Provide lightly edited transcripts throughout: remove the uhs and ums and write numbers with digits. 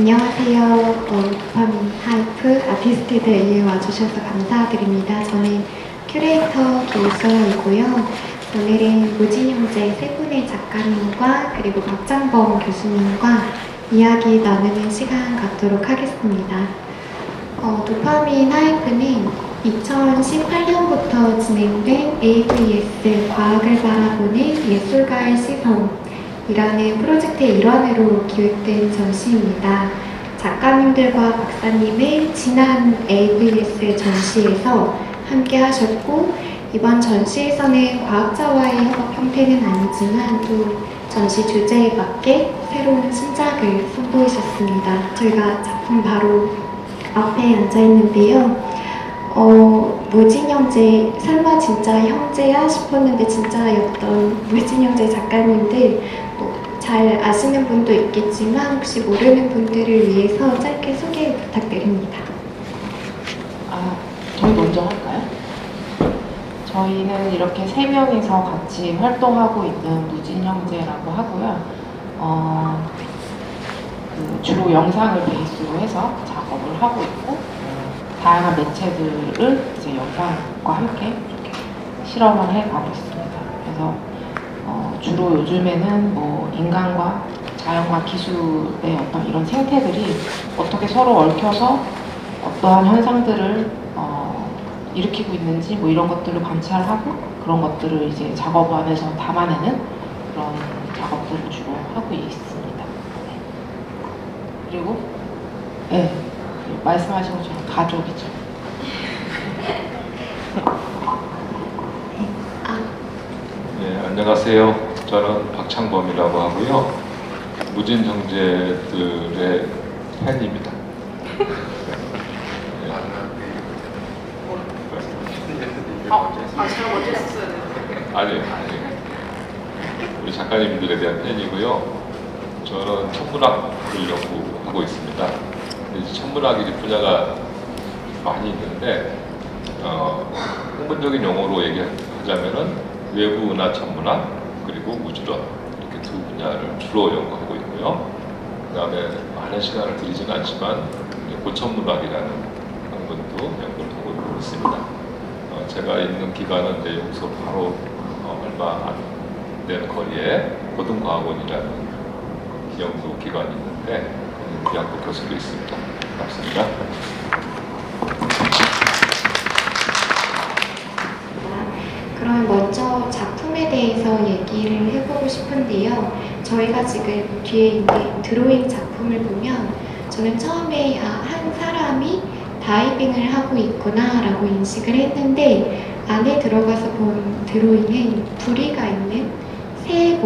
안녕하세요. 도파민 하이프 아티스트 대회에 와주셔서 감사드립니다. 저는 큐레이터 김수아이고요. 오늘은 무진형제 세 분의 작가님과 그리고 박장범 교수님과 이야기 나누는 시간 갖도록 하겠습니다. 도파민 하이프는 2018년부터 진행된 AVS 과학을 바라보는 예술가의 시선이라는 프로젝트의 일환으로 기획된 전시입니다. 작가님들과 박사님은 지난 AVS 전시에서 함께 하셨고, 이번 전시에서는 과학자와의 협업 형태는 아니지만 또 전시 주제에 맞게 새로운 신작을 선보이셨습니다. 저희가 작품 바로 앞에 앉아 있는데요. 무진형제, 설마 진짜 형제야 싶었는데 진짜였던 무진형제 작가님들, 잘 아시는 분도 있겠지만 혹시 모르는 분들을 위해서 짧게 소개 부탁드립니다. 저희 먼저 할까요? 저희는 이렇게 세 명이서 같이 활동하고 있는 무진형제라고 하고요. 주로 영상을 베이스로 해서 작업을 하고 있고, 다양한 매체들을 이제 영상과 함께 이렇게 실험을 해가고 있습니다. 그래서 주로 요즘에는 인간과 자연과 기술의 어떤 이런 생태들이 어떻게 서로 얽혀서 어떠한 현상들을 일으키고 있는지 이런 것들을 관찰하고, 그런 것들을 이제 작업 안에서 담아내는 그런 작업들을 주로 하고 있습니다. 네. 그리고 말씀하신 것처럼 가족이죠. 네, 안녕하세요. 저는 박창범이라고 하고요. 무진 형제들의 팬입니다. 제가 먼저 했어요. 아니, 우리 작가님들에 대한 팬이고요. 저는 천문학을 연구하고 있습니다. 이제 천문학이 분야가 많이 있는데, 학문적인 용어로 얘기하자면은 외부은하 천문학 그리고 우주론, 이렇게 두 분야를 주로 연구하고 있고요. 그 다음에 많은 시간을 들이지는 않지만 고천문학이라는 학문도 연구를 하고 있습니다. 제가 있는 기관은 이제 여기서 바로 얼마 안 되는 거리에 고등과학원이라는 연구 기관이 있는데, 양구 교수도 있습니다. 반갑습니다. 그럼 먼저 작품에 대해서 얘기를 해보고 싶은데요. 저희가 지금 뒤에 있는 드로잉 작품을 보면 저는 처음에 한 사람이 다이빙을 하고 있구나 라고 인식을 했는데, 안에 들어가서 본 드로잉은 부리가 있는 새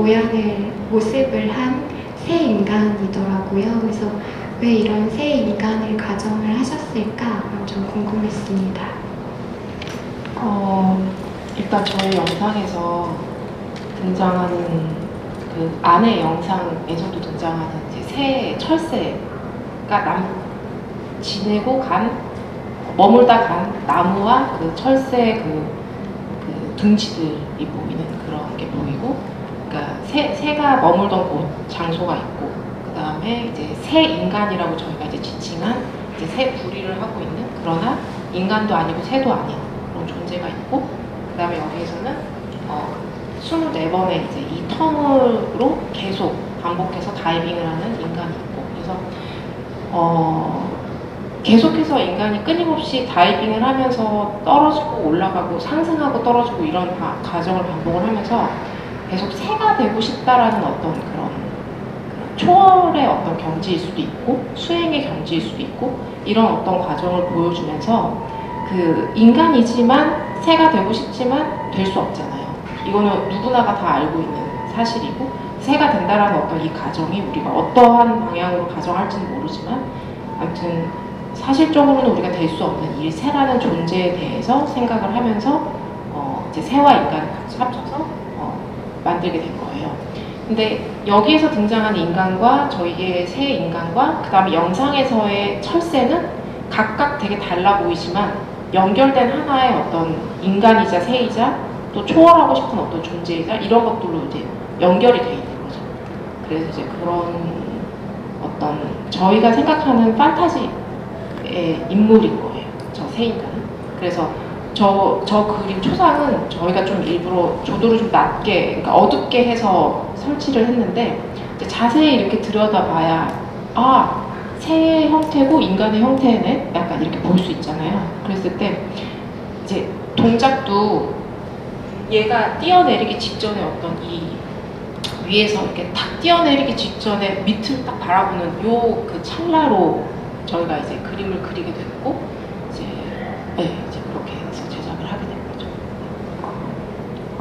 모습을 한 새 인간이더라고요. 그래서 왜 이런 새 인간을 가정을 하셨을까 좀 궁금했습니다. 일단 저희 영상에서 등장하는 그 안의 영상에서도 등장하는 이제 새 철새가 지내고 머물다 간 나무와 그 철새의 그 둥지들이 보이는 그런 게 보이고, 그러니까 새가 머물던 곳 장소가 있고, 그 다음에 이제 새 인간이라고 저희가 이제 지칭한 이제 새 부리를 하고 있는, 그러나 인간도 아니고 새도 아닌 그런 존재가 있고, 그 다음에 여기에서는 24번의 이제 이 턴으로 계속 반복해서 다이빙을 하는 인간이 있고, 그래서 계속해서 인간이 끊임없이 다이빙을 하면서 떨어지고 올라가고 상승하고 떨어지고 이런 과정을 반복을 하면서 계속 새가 되고 싶다라는 어떤 그런 초월의 어떤 경지일 수도 있고 수행의 경지일 수도 있고, 이런 어떤 과정을 보여주면서 그 인간이지만 새가 되고 싶지만 될 수 없잖아요. 이거는 누구나가 다 알고 있는 사실이고, 새가 된다라는 어떤 이 과정이 우리가 어떠한 방향으로 가정할지는 모르지만, 아무튼 사실적으로는 우리가 될 수 없는 이 새라는 존재에 대해서 생각을 하면서 이제 새와 인간을 같이 합쳐서 만들게 된 거예요. 근데 여기에서 등장하는 인간과 저희의 새 인간과 그 다음에 영상에서의 철새는 각각 되게 달라 보이지만 연결된 하나의 어떤 인간이자 새이자 또 초월하고 싶은 어떤 존재이자 이런 것들로 이제 연결이 돼 있는 거죠. 그래서 이제 그런 어떤 저희가 생각하는 판타지의 인물인 거예요. 저 새 인간은. 그래서 저 그림 초상은 저희가 좀 일부러 조도를 좀 낮게, 그러니까 어둡게 해서 설치를 했는데 이제 자세히 이렇게 들여다봐야 아, 새의 형태고 인간의 형태네? 약간 이렇게 볼 수 있잖아요. 그랬을 때 이제 동작도 얘가 뛰어내리기 직전에 어떤 이 위에서 이렇게 탁 뛰어내리기 직전에 밑을 딱 바라보는 요 그 찰나로 저희가 이제 그림을 그리게 됐고 이제 이제 그렇게 해서 제작을 하게 된 거죠.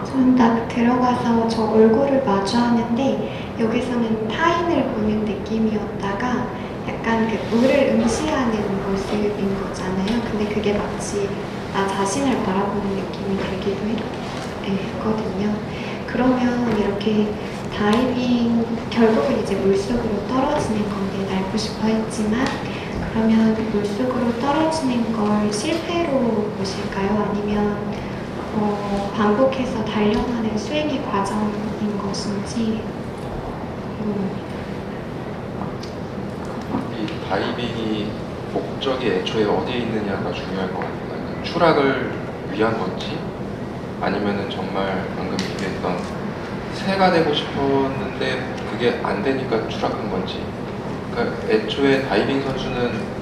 저는 딱 들어가서 저 얼굴을 마주하는데 여기서는 타인을 보는 느낌이었다가 약간 그 을을 응시하는 모습인 거잖아요. 근데 그게 마치 나 자신을 바라보는 느낌이 들기도 했거든요. 그러면 이렇게 다이빙, 결국은 이제 물속으로 떨어지는 건데 날고 싶어 했지만 그러면 물속으로 떨어지는 걸 실패로 보실까요? 아니면 반복해서 단련하는 수행의 과정인 것인지 궁금합니다. 이 다이빙이 목적이 애초에 어디에 있느냐가 중요할 것 같아요. 그러니까 추락을 위한 건지 아니면은 정말 방금 얘기했던 새가 되고 싶었는데 그게 안 되니까 추락한 건지. 그러니까 애초에 다이빙 선수는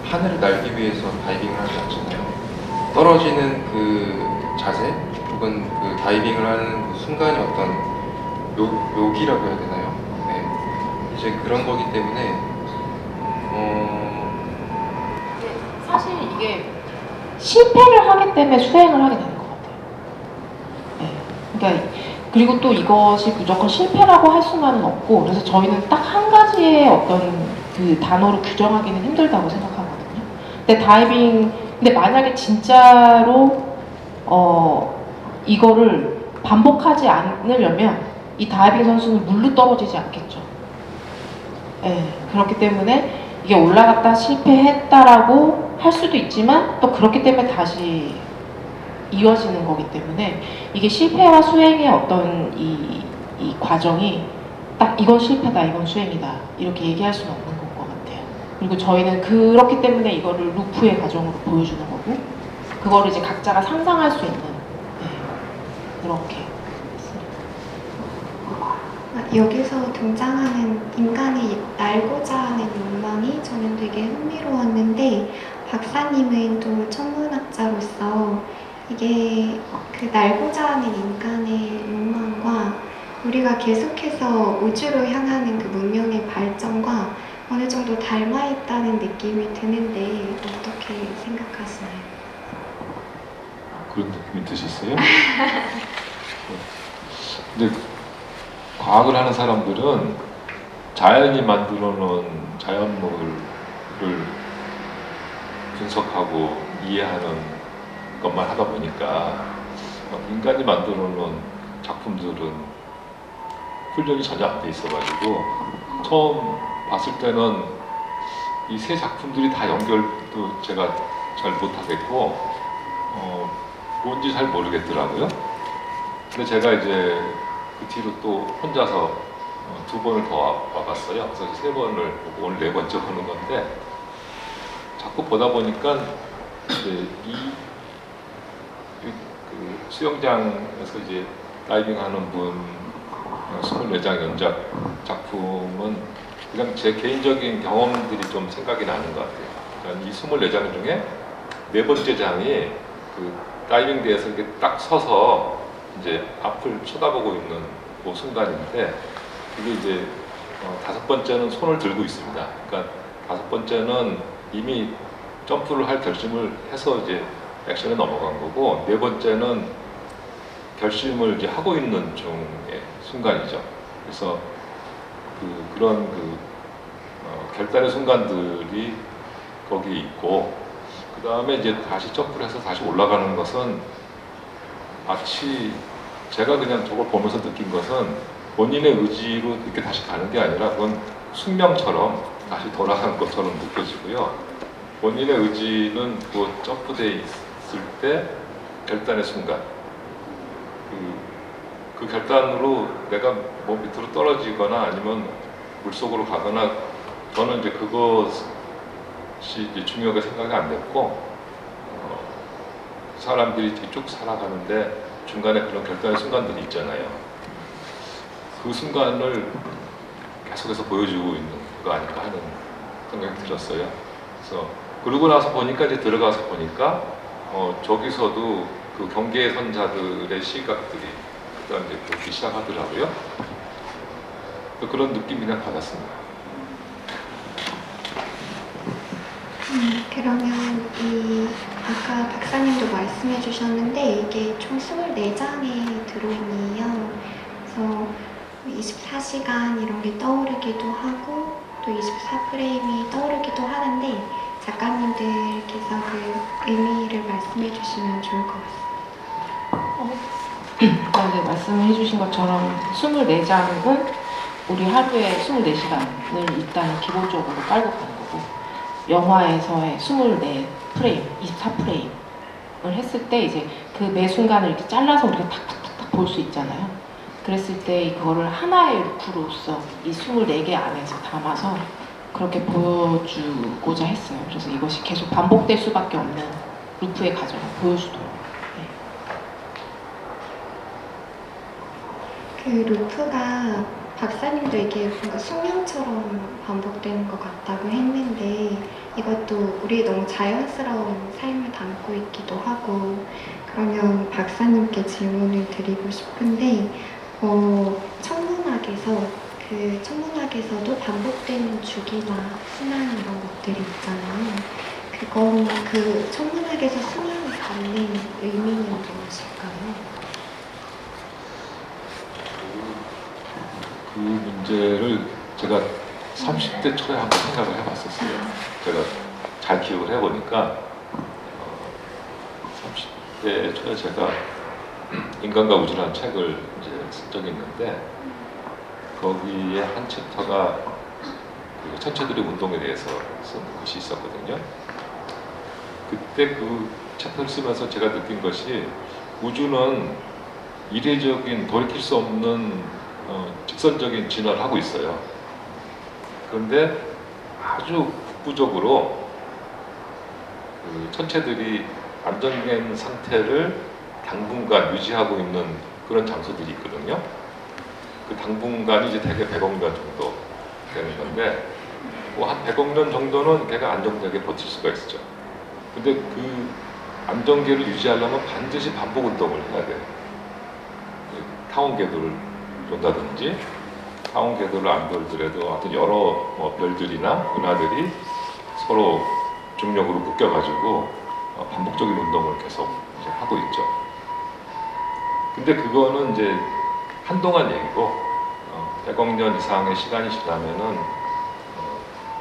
하늘을 날기 위해서 다이빙을 하지 않잖아요. 떨어지는 그 자세 혹은 그 다이빙을 하는 그 순간이 어떤 묘기라고 해야 되나요? 네. 이제 그런 거기 때문에 사실 이게 실패를 하기 때문에 수행을 하게 되는 것 같아요. 네. 그러니까 그리고 또 이것이 무조건 실패라고 할 수만은 없고 그래서 저희는 딱 한 가지의 어떤 그 단어로 규정하기는 힘들다고 생각하거든요. 근데 만약에 진짜로 이거를 반복하지 않으려면 이 다이빙 선수는 물로 떨어지지 않겠죠. 네. 그렇기 때문에 이게 올라갔다 실패했다라고 할 수도 있지만 또 그렇기 때문에 다시 이어지는 거기 때문에 이게 실패와 수행의 어떤 이 과정이 딱 이건 실패다 이건 수행이다 이렇게 얘기할 수는 없는 것 같아요. 그리고 저희는 그렇기 때문에 이거를 루프의 과정으로 보여주는 거고 그거를 이제 각자가 상상할 수 있는 그렇게 여기서 등장하는 인간이 날고자 하는 욕망이 저는 되게 흥미로웠는데 박사님은 또 천문학자로서 이게 그 날고자 하는 인간의 욕망과 우리가 계속해서 우주로 향하는 그 문명의 발전과 어느 정도 닮아 있다는 느낌이 드는데 어떻게 생각하시나요? 그런 느낌이 드셨어요? 근데 과학을 하는 사람들은 자연이 만들어 놓은 자연물을 분석하고 이해하는 것만 하다 보니까 인간이 만들어 놓은 작품들은 훈련이 전혀 안 돼 있어가지고 처음 봤을 때는 이 세 작품들이 다 연결도 제가 잘 못하겠고 뭔지 잘 모르겠더라고요. 근데 제가 이제 그 뒤로 또 혼자서 2번을 더 와봤어요. 그래서 3번을 보고 오늘 4번째 보는 건데 자꾸 보다 보니까 이제 그 수영장에서 이제 다이빙하는 분 24장 연작 작품은 그냥 제 개인적인 경험들이 좀 생각이 나는 것 같아요. 그러니까 이 24장 중에 4번째 장이 그 다이빙대에서 이렇게 딱 서서 이제 앞을 쳐다보고 있는 그 순간인데 그게 이제 5번째는 손을 들고 있습니다. 그러니까 5번째는 이미 점프를 할 결심을 해서 이제 액션에 넘어간 거고 4번째는 결심을 이제 하고 있는 중의 순간이죠. 그래서 그런 결단의 순간들이 거기에 있고 그 다음에 이제 다시 점프를 해서 다시 올라가는 것은 마치 제가 그냥 저걸 보면서 느낀 것은 본인의 의지로 이렇게 다시 가는 게 아니라 그건 숙명처럼 다시 돌아가는 것처럼 느껴지고요. 본인의 의지는 그 점프대에 있을 때 결단의 순간 그 결단으로 내가 뭐 밑으로 떨어지거나 아니면 물속으로 가거나 저는 이제 그것이 이제 중요하게 생각이 안 됐고, 사람들이 이렇게 쭉 살아가는데 중간에 그런 결단의 순간들이 있잖아요. 그 순간을 계속해서 보여주고 있는 거 아닐까 하는 생각이 들었어요. 그래서 그러고 나서 보니까, 이제 들어가서 보니까 저기서도 그 경계의 선자들의 시각들이 그다음 이제 보기 시작하더라고요. 그런 느낌 그냥 받았습니다. 그러면 아까 박사님도 말씀해 주셨는데 이게 총 24장의 드로잉이에요. 그래서 24시간 이런 게 떠오르기도 하고 또 24프레임이 떠오르기도 하는데 작가님들께서 그 의미를 말씀해 주시면 좋을 것 같습니다. 네, 말씀해 주신 것처럼 24장은 우리 하루에 24시간을 일단 기본적으로 깔고 가는 거고, 영화에서의 24프레임, 24프레임을 했을 때 이제 그 매 순간을 이렇게 잘라서 우리가 탁탁탁탁 볼 수 있잖아요. 그랬을 때 그거를 하나의 루프로서 이 24개 안에서 담아서 그렇게 보여주고자 했어요. 그래서 이것이 계속 반복될 수밖에 없는 루프의 과정을 보여주도록. 그 루프가 박사님도 이게 뭔가 숙명처럼 반복되는 것 같다고 했는데 이것도 우리의 너무 자연스러운 삶을 담고 있기도 하고, 그러면 박사님께 질문을 드리고 싶은데 천문학에서도 반복되는 주기나 순환 이런 것들이 있잖아요. 그건 그 천문학에서 순환을 갖는 의미는 무엇일까요? 그 문제를 제가 30대 초에 한번 생각을 해봤었어요. 제가 잘 기억을 해보니까 30대 초에 제가 인간과 우주라는 책을 이제 쓴 적이 있는데 거기에 한 챕터가 그 천체들의 운동에 대해서 쓴 것이 있었거든요. 그때 그 챕터를 쓰면서 제가 느낀 것이 우주는 이례적인 돌이킬 수 없는 직선적인 진화를 하고 있어요. 그런데 아주 국부적으로 그 천체들이 안정된 상태를 당분간 유지하고 있는 그런 장소들이 있거든요. 그 당분간이 이제 대개 100억 년 정도 되는 건데, 뭐 한 100억 년 정도는 걔가 안정되게 버틸 수가 있죠. 근데 그 안정계를 유지하려면 반드시 반복 운동을 해야 돼요. 타원 궤도를 돈다든지, 타원 궤도를 안 돌더라도 하여튼 여러 별들이나 은하들이 서로 중력으로 묶여가지고 반복적인 운동을 계속 이제 하고 있죠. 근데 그거는 이제 한동안 얘기고 100억 년 이상의 시간이 지나면은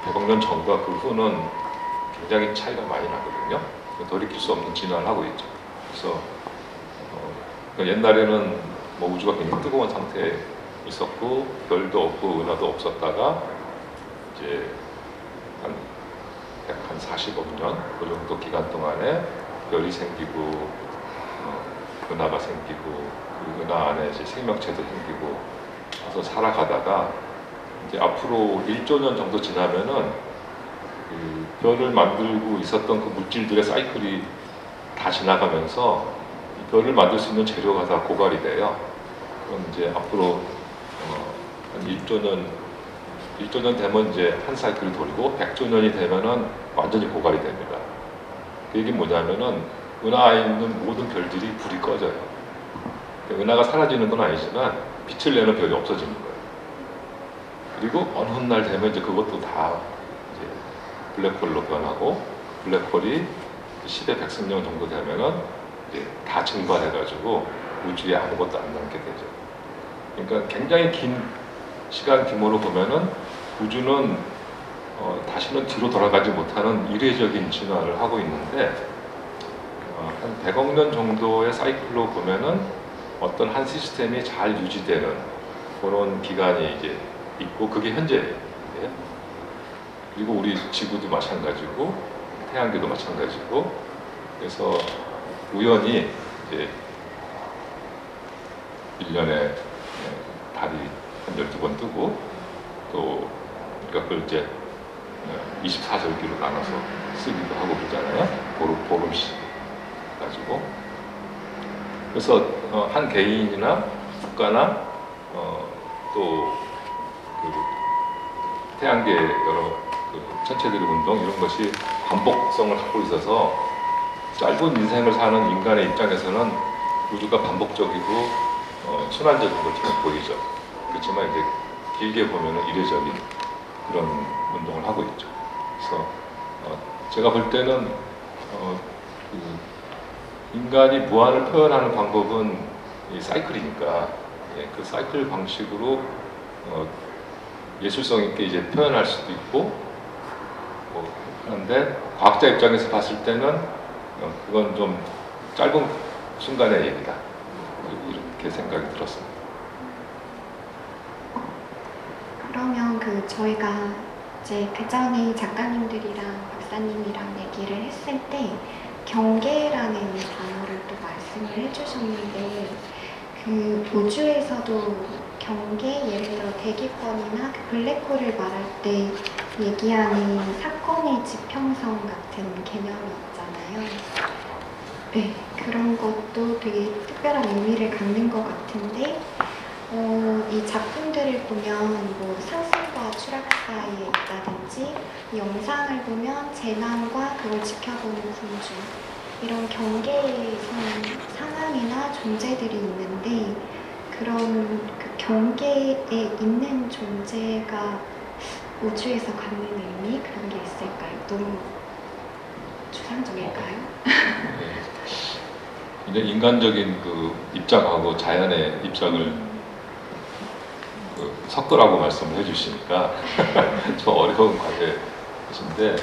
100억 년 전과 그 후는 굉장히 차이가 많이 나거든요. 돌이킬 수 없는 진화를 하고 있죠. 그래서 옛날에는 뭐 우주가 굉장히 뜨거운 상태에 있었고 별도 없고 은하도 없었다가 이제 한 40억 년 그 정도 기간 동안에 별이 생기고 은하가 생기고 그 은하 안에 이제 생명체도 생기고 그래서 살아가다가 이제 앞으로 1조 년 정도 지나면은 그 별을 만들고 있었던 그 물질들의 사이클이 다 지나가면서 이 별을 만들 수 있는 재료가 다 고갈이 돼요. 그럼 이제 앞으로 한 1조 년 되면 이제 한 사이클을 돌고 100조 년이 되면은 완전히 고갈이 됩니다. 그 얘기는 뭐냐면은 은하에 있는 모든 별들이 불이 꺼져요. 은하가 사라지는 건 아니지만 빛을 내는 별이 없어지는 거예요. 그리고 어느 날 되면 이제 그것도 다 이제 블랙홀로 변하고, 블랙홀이 10의 100승령 정도 되면은 이제 다 증발해가지고 우주에 아무것도 안 남게 되죠. 그러니까 굉장히 긴 시간 규모로 보면은 우주는 다시는 뒤로 돌아가지 못하는 이례적인 진화를 하고 있는데, 한 100억 년 정도의 사이클로 보면은 어떤 한 시스템이 잘 유지되는 그런 기간이 이제 있고, 그게 현재예요. 그리고 우리 지구도 마찬가지고 태양계도 마찬가지고, 그래서 우연히 이제 1년에 달이 한 12번 뜨고, 또 우리가 그걸 이제 24절기로 나눠서 쓰기도 하고 그러잖아요. 보름씩 가지고. 그래서 한 개인이나 국가나 또 태양계 여러 천체들의 운동 이런 것이 반복성을 갖고 있어서 짧은 인생을 사는 인간의 입장에서는 우주가 반복적이고 순환적인 것처럼 보이죠. 그렇지만 이제 길게 보면은 이례적인 그런 운동을 하고 있죠. 그래서 제가 볼 때는 인간이 무한을 표현하는 방법은 이 사이클이니까 그 사이클 방식으로 예술성 있게 이제 표현할 수도 있고 하는데 과학자 입장에서 봤을 때는 그건 좀 짧은 순간의 얘기다 이렇게 생각이 들었습니다. 그러면 저희가 이제 그 전에 작가님들이랑 박사님이랑 얘기를 했을 때 경계라는 단어를 또 말씀을 해주셨는데 그 우주에서도 경계, 예를 들어 대기권이나 그 블랙홀을 말할 때 얘기하는 사건의 지평선 같은 개념이 있잖아요. 네, 그런 것도 되게 특별한 의미를 갖는 것 같은데 이 작품들을 보면 뭐 상승과 추락 사이에 있다든지 이 영상을 보면 재난과 그걸 지켜보는 군주 이런 경계선 상황이나 존재들이 있는데 그런 그 경계에 있는 존재가 우주에서 갖는 의미 그런 게 있을까요? 너무 추상적일까요? 이제 인간적인 그 입장하고 자연의 입장을 섞으라고 말씀을 해주시니까 좀 어려운 과제이신데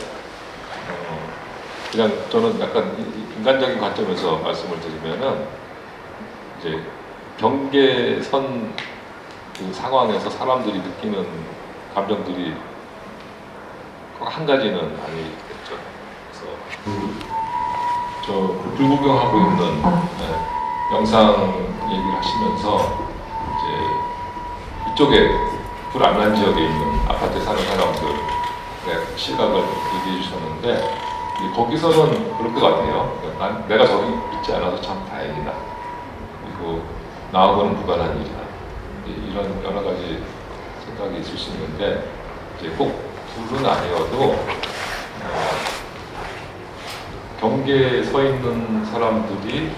그냥 저는 약간 인간적인 관점에서 말씀을 드리면은 이제 경계선 그 상황에서 사람들이 느끼는 감정들이 꼭 한 가지는 아니겠죠. 그래서 저 불구경하고 있는 영상 얘기를 하시면서 이제 이쪽에 불 안 난 지역에 있는 아파트에 사는 사람들의 시각을 얘기해 주셨는데 거기서는 그럴 것 같아요. 내가 저기 있지 않아서 참 다행이다. 그리고 나하고는 무관한 일이다. 이런 여러 가지 생각이 있을 수 있는데 이제 꼭 불은 아니어도 경계에 서 있는 사람들이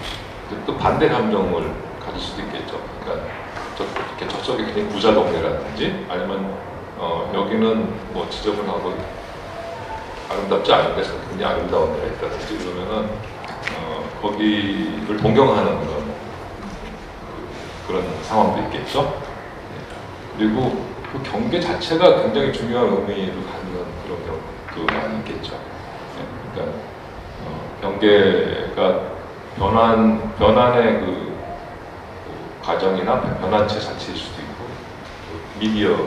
또 반대 감정을 가질 수도 있겠죠. 그러니까 이렇게 저쪽이 굉장히 부자 동네라든지 아니면 여기는 뭐 지저분하고 아름답지 않은데 굉장히 아름다운 데가 있다든지 그러면은 거기를 동경하는 그런 상황도 있겠죠. 그리고 그 경계 자체가 굉장히 중요한 의미를 갖는 그런 경우가 있겠죠. 그러니까 경계가 변환의 그 과정이나 변환체 자체일 수도 있고 미디어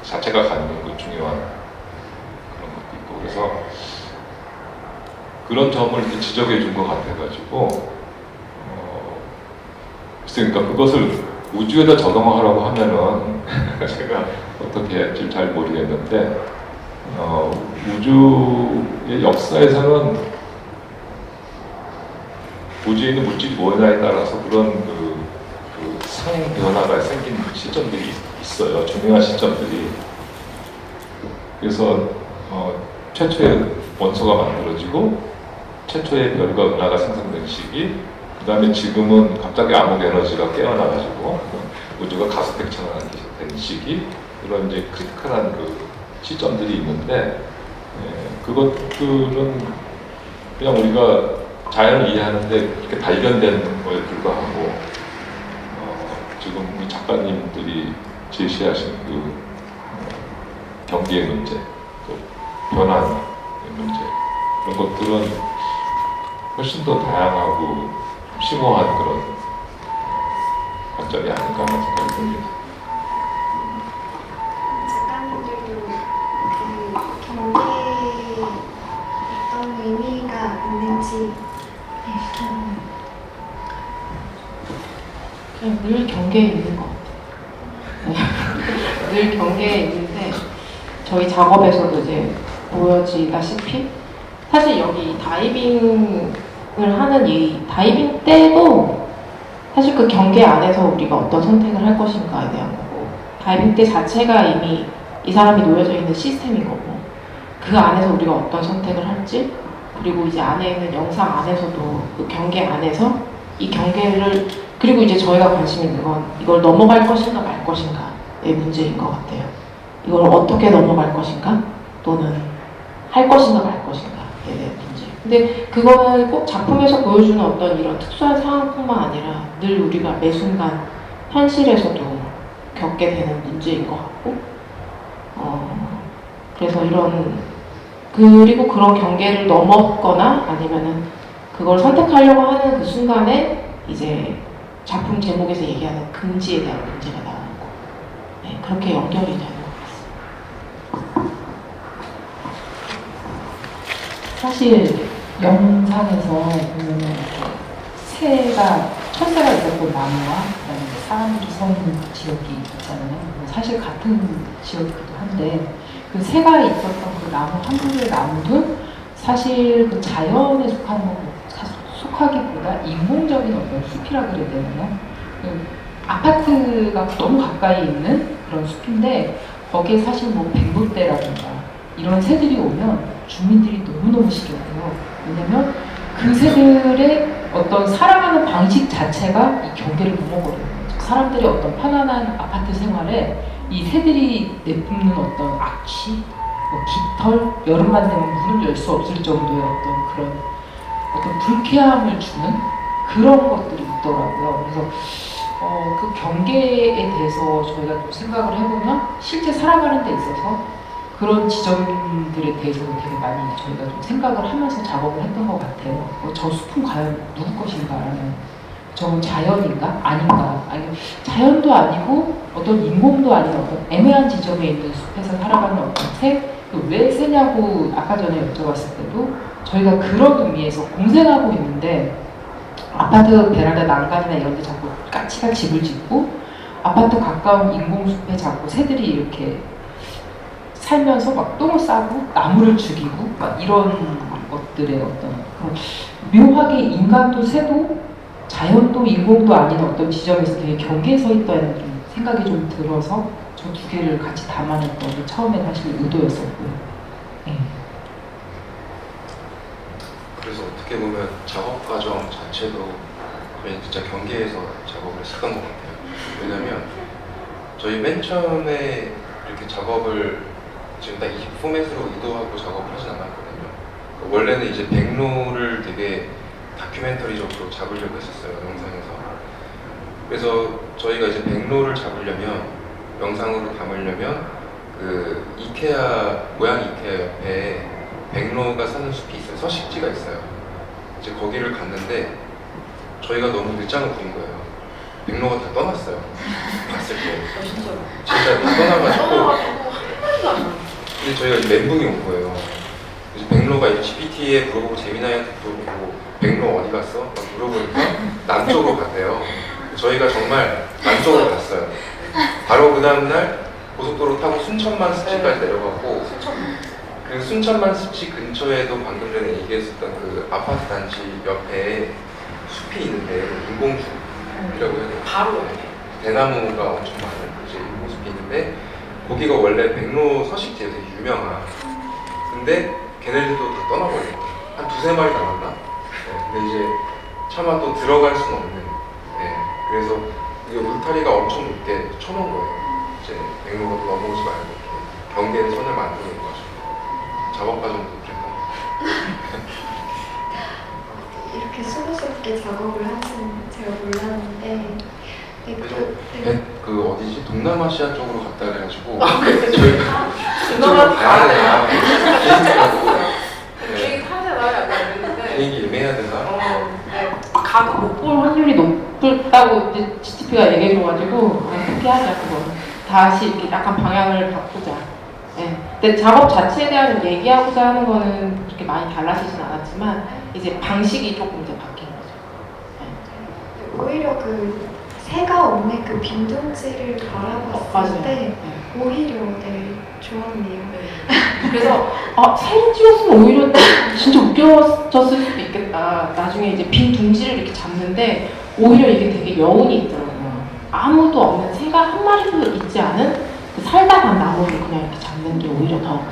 자체가 갖는 그 중요한 그런 것도 있고 그래서 그런 점을 이렇게 지적해 준 것 같아가지고 그러니까 그것을 우주에다 적용하라고 하면은 제가 어떻게 할지 잘 모르겠는데 우주의 역사에서는 우주에 있는 물질이 뭐냐에 따라서 그런 그 상변화가 생긴 시점들이 있어요. 중요한 시점들이. 그래서 최초의 원소가 만들어지고 최초의 별과 은하가 생성된 시기 그 다음에 지금은 갑자기 암흑 에너지가 깨어나가지고 우주가 가스백천화된 시기 이런 이제 크리티컬한 그 시점들이 있는데 그것들은 그냥 우리가 자연을 이해하는데 이렇게 발견된 거에 불과하고 지금 우리 작가님들이 제시하신 그 경계의 문제, 또 변화의 문제 이런 것들은 훨씬 더 다양하고 심오한 그런 관점이 아닌가 하는 생각이 듭니다. 작가님들도 그 경계에 어떤 의미가 있는지 그냥 늘 경계에 있는 것 같아요. 늘 경계에 있는데 저희 작업에서도 이제 보여지다시피 사실 여기 다이빙을 하는 이 다이빙 때도 사실 그 경계 안에서 우리가 어떤 선택을 할 것인가에 대한 거고 다이빙 때 자체가 이미 이 사람이 놓여져 있는 시스템인 거고 그 안에서 우리가 어떤 선택을 할지 그리고 이제 안에 있는 영상 안에서도 그 경계 안에서 이 경계를 그리고 이제 저희가 관심 있는 건 이걸 넘어갈 것인가 말 것인가의 문제인 것 같아요. 이걸 어떻게 넘어갈 것인가 또는 할 것인가 말 것인가에 대한 문제. 근데 그거는 꼭 작품에서 보여주는 어떤 이런 특수한 상황뿐만 아니라 늘 우리가 매 순간 현실에서도 겪게 되는 문제인 것 같고 그래서 이런 그리고 그런 경계를 넘었거나 아니면은 그걸 선택하려고 하는 그 순간에 이제 작품 제목에서 얘기하는 금지에 대한 문제가 나오는 거. 네, 그렇게 연결이 되는 것 같습니다. 사실 영상에서 보면은 철새가 있었고 나무와 그다음에 사람들이 서 있는 지역이 있잖아요. 사실 같은 지역이기도 한데 그 새가 있었던 그 나무 한 그루의 나무도 사실 그 자연에 속하기보다 인공적인 어떤 숲이라 그래야 되나요? 그 아파트가 너무 가까이 있는 그런 숲인데 거기에 사실 뭐 백로대라든가 이런 새들이 오면 주민들이 너무너무 싫어해요. 왜냐면 그 새들의 어떤 살아가는 방식 자체가 이 경계를 넘어버려요. 즉 사람들의 어떤 편안한 아파트 생활에 이 새들이 내뿜는 어떤 악취, 깃털, 여름만 되면 문을 열 수 없을 정도의 어떤 불쾌함을 주는 그런 것들이 있더라고요. 그래서 그 경계에 대해서 저희가 좀 생각을 해보면 실제 살아가는 데 있어서 그런 지점들에 대해서는 되게 많이 저희가 좀 생각을 하면서 작업을 했던 것 같아요. 저 숲은 과연 누구 것인가라는 저건 자연인가? 아닌가? 아니 자연도 아니고 어떤 인공도 아닌 어떤 애매한 지점에 있는 숲에서 살아가는 어떤 새? 왜 새냐고 아까 전에 여쭤봤을 때도 저희가 그런 의미에서 공생하고 있는데 아파트 베란다 난간이나 이런 데 자꾸 까치가 집을 짓고 아파트 가까운 인공숲에 자꾸 새들이 이렇게 살면서 막 똥을 싸고 나무를 죽이고 막 이런 것들의 어떤 그런 묘하게 인간도 새도 자연도 인공도 아닌 어떤 지점에서 되게 경계에 서 있다는 좀 생각이 좀 들어서 저 두 개를 같이 담아냈던 게 처음에 사실 의도였었고요. 네. 그래서 어떻게 보면 작업 과정 자체도 저희 진짜 경계에서 작업을 시작한 것 같아요. 왜냐면 저희 맨 처음에 이렇게 작업을 지금 딱 이 포맷으로 의도하고 작업을 하진 않았거든요. 원래는 이제 백로를 되게 다큐멘터리적으로 잡으려고 했었어요, 영상에서. 그래서 저희가 이제 백로를 잡으려면 영상으로 담으려면 그 이케아 고양이 이케아 옆에 백로가 사는 숲이 있어요. 서식지가 있어요. 이제 거기를 갔는데 저희가 너무 늦장을 부린 거예요. 백로가 다 떠났어요. 봤을 때. 진짜 다 떠나가지고. 근데 저희가 이제 멘붕이 온 거예요. 이제 백로가 이제 GPT에 물어보고 재미나이한테 물어보고 백로 어디 갔어? 막 물어보니까 남쪽으로 갔대요. 저희가 정말 남쪽으로 갔어요. 바로 그 다음날 고속도로 타고 순천만 습지까지 내려갔고 그 순천만 습지 근처에도 방금 전에 얘기했었던 그 아파트 단지 옆에 숲이 있는데 인공숲이라고 해야 되나? 바로 대나무가 엄청 많은 이제 인공숲이 있는데 거기가 원래 백로 서식지에서 되게 유명한. 근데 걔네들도 다 떠나버린 거예요. 한 두세 마리 남았나? 네, 근데 이제 차마 또 들어갈 수는 없는. 네, 그래서 이게 울타리가 엄청 높게 쳐놓은 거예요. 이제 백로가 넘어오지 말고 이렇게 경계의 선을 만드는 거죠. 작업 과정도 그랬던 이렇게 수고스럽게 작업을 하시는 제가 몰랐는데 네, 그 어디지? 동남아시아 쪽으로 갔다 그래가지고 저희가 그쪽으로 가야 되나 비행기 타야 되나 약간 이랬는데 비행기 예매해야 되나? 가도 못 볼 확률이 높다고 이제 GTP가 얘기해줘가지고 포기하자 그거. 다시 이렇게 약간 방향을 바꾸자. 네. 근데 작업 자체에 대한 얘기하고자 하는 거는 그렇게 많이 달라지진 않았지만 이제 방식이 조금 이제 바뀐 거죠. 네. 오히려 그 새가 없는 그 빈둥지를 바라봤을 맞아요. 때 네. 오히려 네, 좋았네요. 그래서 사진 찍었으면 오히려 진짜 웃겨졌을 수도 있겠다. 나중에 이제 빈 둥지를 이렇게 잡는데 오히려 이게 되게 여운이 있더라고요. 아무도 없는 새가 한 마리도 있지 않은 그 살다 간 나무를 그냥 이렇게 잡는 게 오히려 더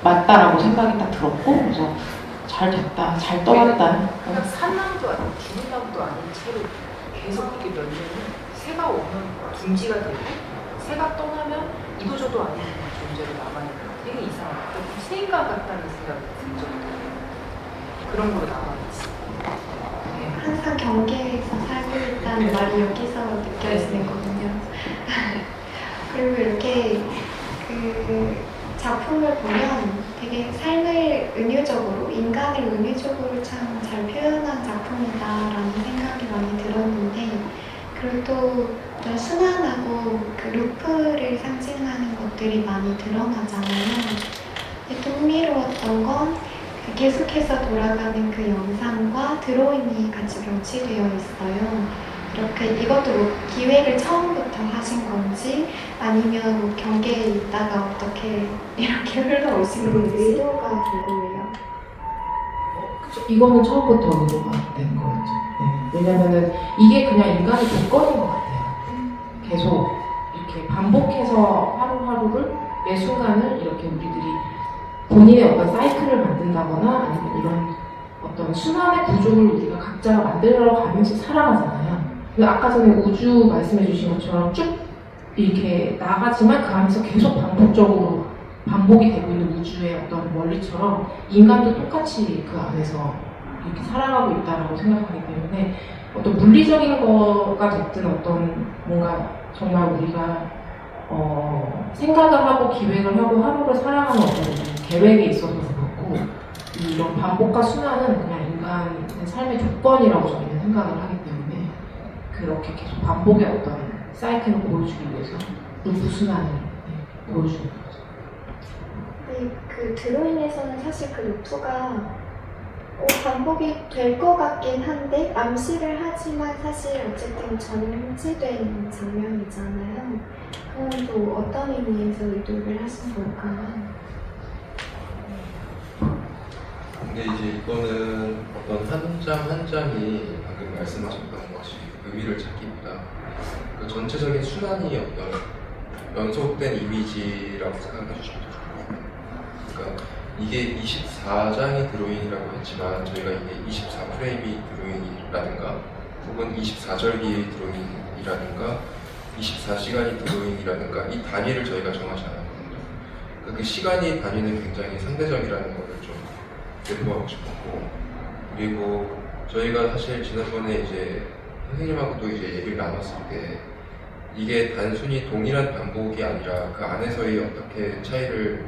맞다라고 생각이 딱 들었고, 그래서 잘 됐다, 잘 떠났다. 그냥 산나무도 아니고 죽은 나무도 아닌 채로 계속 이렇게 몇 년은 새가 오면 둥지가 되고 새가 떠나면 이도저도 아닌 존재로 남아있는 되게 이상하다. 새인간 같다는 생각이 들 정도로 그런 거로 남아있지. 항상 경계에서 살고 있다는 말이 여기서 느껴지거든요. 그리고 이렇게 그 작품을 보면 되게 삶을 은유적으로, 인간을 은유적으로 참 잘 표현한 작품이다라는 생각이 많이 들었는데, 그리고 또 어떤 순환하고 그 루프를 상징하는 것들이 많이 드러나잖아요. 근데 또 흥미로웠던 건 계속해서 돌아가는 그 영상과 드로잉이 같이 병치되어 있어요. 이렇게 이것도 뭐 기획을 처음부터 하신 건지 아니면 뭐 경계에 있다가 어떻게 이렇게 흘러오신 건지 의도가 궁금해요. 이거는 처음부터 의도가 된 거였죠. 네. 왜냐면은 이게 그냥 인간의 조건인 것 같아요. 계속 이렇게 반복해서 하루하루를 매 순간을 이렇게 우리들이 본인의 어떤 사이클을 만든다거나 아니면 이런 어떤 순환의 구조를 우리가 각자가 만들어 가면서 살아가잖아요. 아까 전에 우주 말씀해 주신 것처럼 쭉 이렇게 나가지만 그 안에서 계속 반복적으로 반복이 되고 있는 우주의 어떤 원리처럼 인간도 똑같이 그 안에서 이렇게 살아가고 있다라고 생각하기 때문에 어떤 물리적인 거가 됐든 어떤 뭔가 정말 우리가 생각을 하고 기획을 하고 하루를 살아가는 어떤 계획에 있어서 그렇고 이런 반복과 순환은 그냥 인간의 삶의 조건이라고 저희는 생각을 하기 때문에 그렇게 계속 반복의 어떤 사이클을 보여주기 위해서 루프 순환을 보여주는 거죠. 네, 그 드로잉에서는 사실 그 루프가 반복이 될 것 같긴 한데 암시를 하지만 사실 어쨌든 전제된 장면이잖아요. 그건 또 어떤 의미에서 의도를 하신 걸까요? 근데 이제 이거는 어떤 한 장 한 장이 방금 말씀하셨던 것이 의미를 찾기보다 그 전체적인 순환이 어떤 연속된 이미지라고 생각해 주시면 좋을 것 같아요. 그러니까 이게 24장의 드로잉이라고 했지만 저희가 이게 24프레임이 드로잉이라든가 혹은 24절기의 드로잉이라든가 24시간이 드로잉이라든가 이 단위를 저희가 정하지 않았거든요. 그러니까 그 시간이 단위는 굉장히 상대적이라는 것을 좀 내포하고 싶었고, 그리고 저희가 사실 지난번에 이제 선생님하고도 이제 얘기를 나눴을 때 이게 단순히 동일한 반복이 아니라 그 안에서의 어떻게 차이를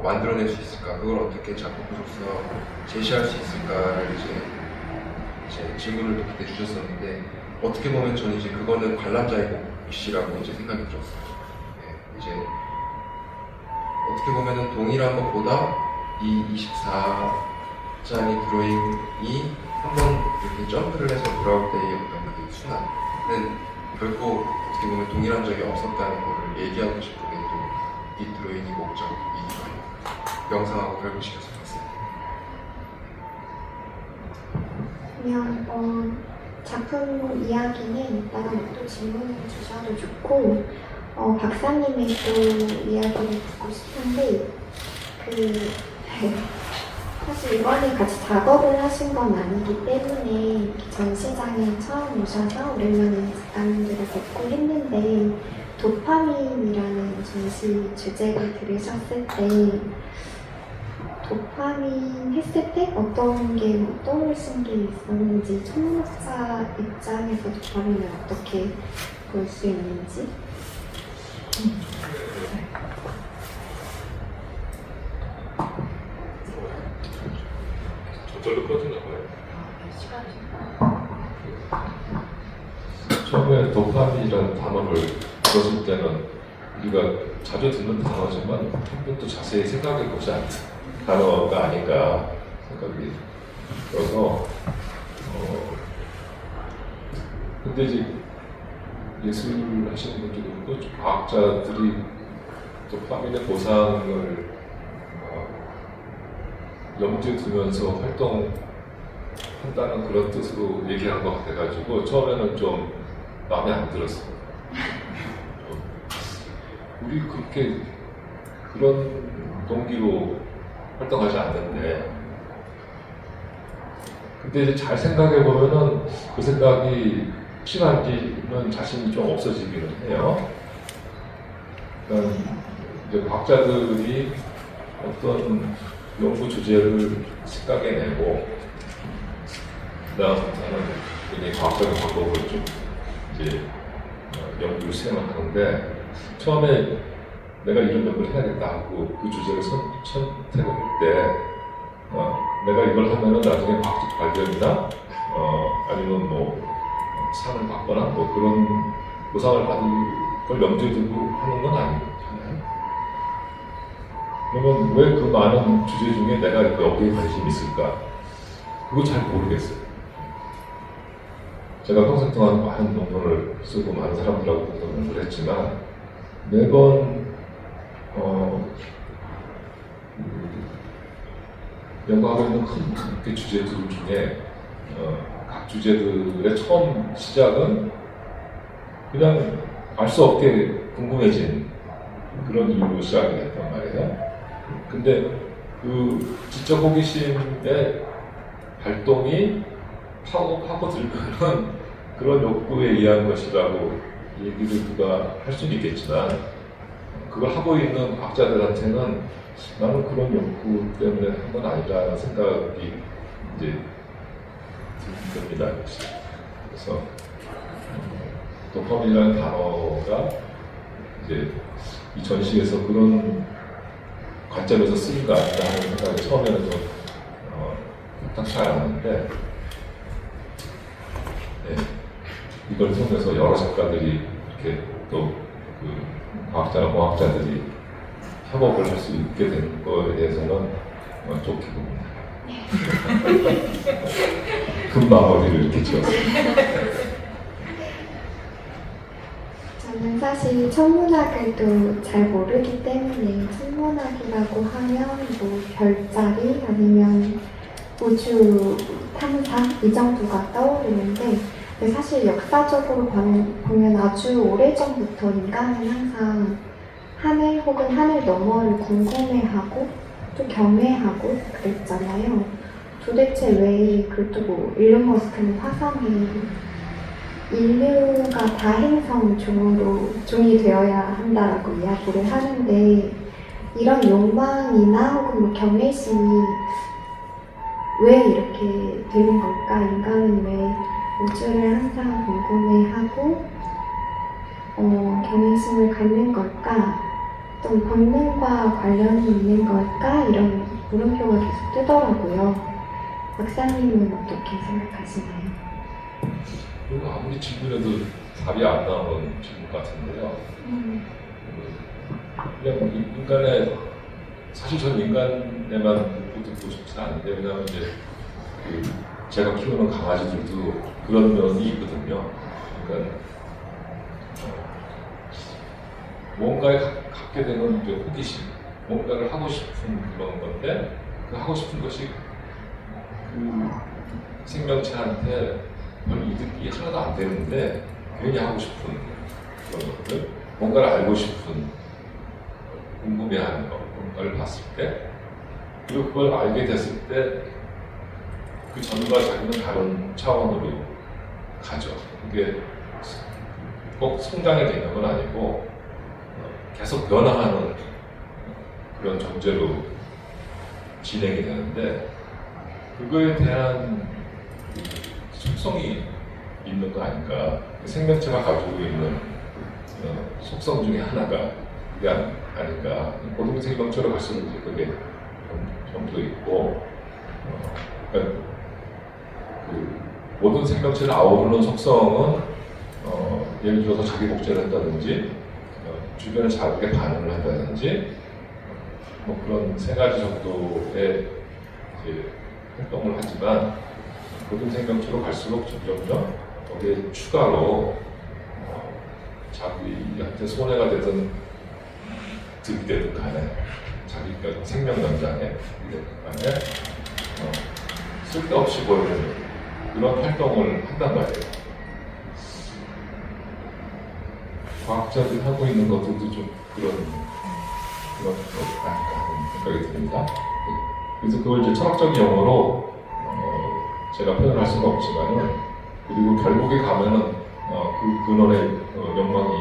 만들어낼 수 있을까, 그걸 어떻게 작품으로서 제시할 수 있을까를 이제 질문을 그때 주셨었는데, 어떻게 보면 저는 이제 그거는 관람자의 몫이라고 이제 생각이 들었어요. 네, 이제 어떻게 보면은 동일한 것보다 이 24장의 드로잉이 한번 이렇게 점프를 해서 돌아올 때의 어떤 그 순환은 결코 어떻게 보면 동일한 적이 없었다는 것을 얘기하고 싶은 게 또 이 드로잉의 목적이기도 해요. 영상하고 결부시켜서 봤어요. 그냥 작품 이야기는 이따가 또 질문을 주셔도 좋고 박사님의 또 이야기를 듣고 싶은데 사실 이번에 같이 작업을 하신 건 아니기 때문에 전시장에 처음 오셔서 오랜만에 작가님들을 뵙고 했는데 도파민이라는 전시 주제를 들으셨을 때 도파민 했을 때 어떤 게 떠오르신 게 있었는지, 천문학자 입장에서 도파민을 어떻게 볼 수 있는지. 저절로 꺼지나 봐요. 처음에 도파민이라는 단어를 들었을 때는 우리가 자주 듣는 단어지만 한 번도 자세히 생각해 보지 않는 단어가 아닌가 생각이 들어서 근데 이제 예술 하시는 분들도 그렇고 과학자들이 도파민의 보상을 염두에 두면서 활동한다는 그런 뜻으로 얘기하는 것 같아가지고 처음에는 좀 마음에 안 들었어요. 우리 그렇게 그런 동기로 활동하지 않는데, 근데 이제 잘 생각해 보면은 그 생각이 확실한지는 자신이 좀 없어지기는 해요. 그러니까 이제 과학자들이 어떤 연구 주제를 생각해내고, 그다음부터는 굉장히 과학적인 방법을 좀 이제 연구를 수행을 하는데, 처음에 내가 이런 연구를 해야겠다 하고 그 주제를 선택을 할 때, 내가 이걸 하면은 나중에 과학적 발견이나 아니면 뭐 상을 받거나 뭐 그런 보상을 받을 걸 염두에 두고 하는 건 아니잖아요. 그러면 왜 그 많은 주제 중에 내가 여기에 관심이 있을까? 그거 잘 모르겠어요. 제가 평생 동안 많은 논문을 쓰고 많은 사람들하고 공동연구를 했지만 매번 연구하고 있는 큰 주제들 중에 각 주제들의 처음 시작은 그냥 알 수 없게 궁금해진 그런 이유로 시작이 됐단 말이에요. 근데 그 지적 호기심의 발동이 파고 들면은 그런 욕구에 의한 것이라고 얘기를 누가 할 수는 있겠지만, 그걸 하고 있는 과학자들한테는 나는 그런 욕구 때문에 한 건 아니라는 생각이 이제 듭니다. 그래서 도파민이라는 단어가 이제 이 전시에서 그런 관점에서 쓰인가 아닌가 하는 생각이 처음에는 좀 딱 잘 않았는데, 네, 이걸 통해서 여러 작가들이 이렇게 또 그 과학자나 공학자들이 협업을 할 수 있게 된 거에 대해서는 좋게 봅니다. 큰 마무리를 이렇게 지었습니다. 저는 사실 천문학을 또 잘 모르기 때문에 천문학이라고 하면 뭐 별자리 아니면 우주 탐사 이 정도가 떠오르는데, 근데 사실 역사적으로 보면 아주 오래전부터 인간은 항상 하늘 혹은 하늘 너머를 궁금해하고 또 경외하고 그랬잖아요. 도대체 왜, 그것도 뭐 일론 머스크는 화성에 인류가 다행성 종이 되어야 한다라고 이야기를 하는데, 이런 욕망이나 혹은 뭐 경외심이 왜 이렇게 되는 걸까? 인간은 왜 우주를 항상 궁금해하고 경외심을 갖는 걸까? 또 본능과 관련이 있는 걸까? 이런 물음표가 계속 뜨더라고요. 박사님은 어떻게 생각하시나요? 아무리 질문해도 답이 안 나오는 질문 같은데요. 그냥 인간의, 사실 저는 인간에만 듣고 싶지 않은데, 왜냐하면 이제 제가 키우는 강아지들도 그런 면이 있거든요. 그러니까 뭔가에 갖게 되는 이제 호기심, 뭔가를 하고 싶은 그런 건데, 그 하고 싶은 것이 그 생명체한테 별 이득이 하나도 안 되는데 괜히 하고 싶은 그런 것들, 뭔가를 알고 싶은, 궁금해하는 거, 뭔가를 봤을 때, 그리고 그걸 알게 됐을 때 그 전과 자기는 다른 차원으로 가죠. 그게 꼭 성장의 개념은 아니고 계속 변화하는 그런 존재로 진행이 되는데, 그거에 대한 속성이 있는 거 아닌가. 생명체가 가지고 있는 속성 중에 하나가 그게 아닌가. 모든 생명체로 갈수록 이제 그게 좀 더 있고, 그러니까 그 모든 생명체를 아우르는 속성은 예를 들어서 자기 복제를 한다든지 주변에 자극에 반응을 한다든지 뭐 그런 세 가지 정도의 이제 활동을 하지만, 모든 생명체로 갈수록 점점점 거기에 추가로 자기한테 손해가 되든 득이 되든 간에 자기 생명 연장에 되든 간에 쓸데없이 보이는 그런 활동을 한단 말이에요. 과학자들이 하고 있는 것들도 좀 그런 것 아닐까 하는 생각이 듭니다. 그래서 그걸 이제 철학적인 용어로 제가 표현할 수는 없지만은, 그리고 결국에 가면은 그 근원의 욕망이